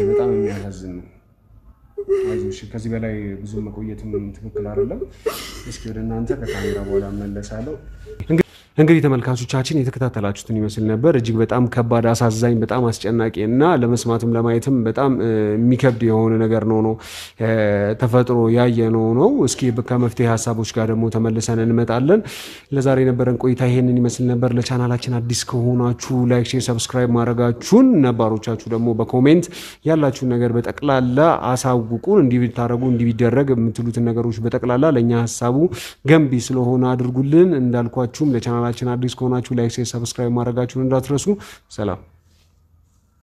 በጣም የሚያሳዝን ነው። አይዞሽ ከዚህ በላይ ብዙ መቆየትም ትክክል አይደለም። እስኪ ወደ እናንተ ከካሜራ በኋላ መለሳለሁ። እንግዲህ ተመልካቾቻችን የተከታተላችሁትን ይመስል ነበር። እጅግ በጣም ከባድ አሳዛኝ በጣም አስጨናቂ እና ለመስማትም ለማየትም በጣም የሚከብድ የሆነ ነገር ነው ተፈጥሮ ያየነው ነው። እስኪ ከመፍትሄ ሐሳቦች ጋር ደግሞ ተመልሰን እንመጣለን። ለዛሬ የነበረን ቆይታ ይሄንን ይመስል ነበር። ለቻናላችን አዲስ ከሆናችሁ ላይክ፣ ሼር፣ ሰብስክራይብ ማድረጋችሁን ነባሮቻችሁ ደግሞ በኮሜንት ያላችሁን ነገር በጠቅላላ አሳውቁን። እንዲብታረጉ እንዲቢደረግ የምትሉትን ነገሮች በጠቅላላ ለኛ ሐሳቡ ገንቢ ስለሆነ አድርጉልን። እንዳልኳችሁም ለቻናላችን አዲስ ከሆናችሁ ላይክ፣ ሼር፣ ሰብስክራይብ ማድረጋችሁን እንዳትረሱ። ሰላም።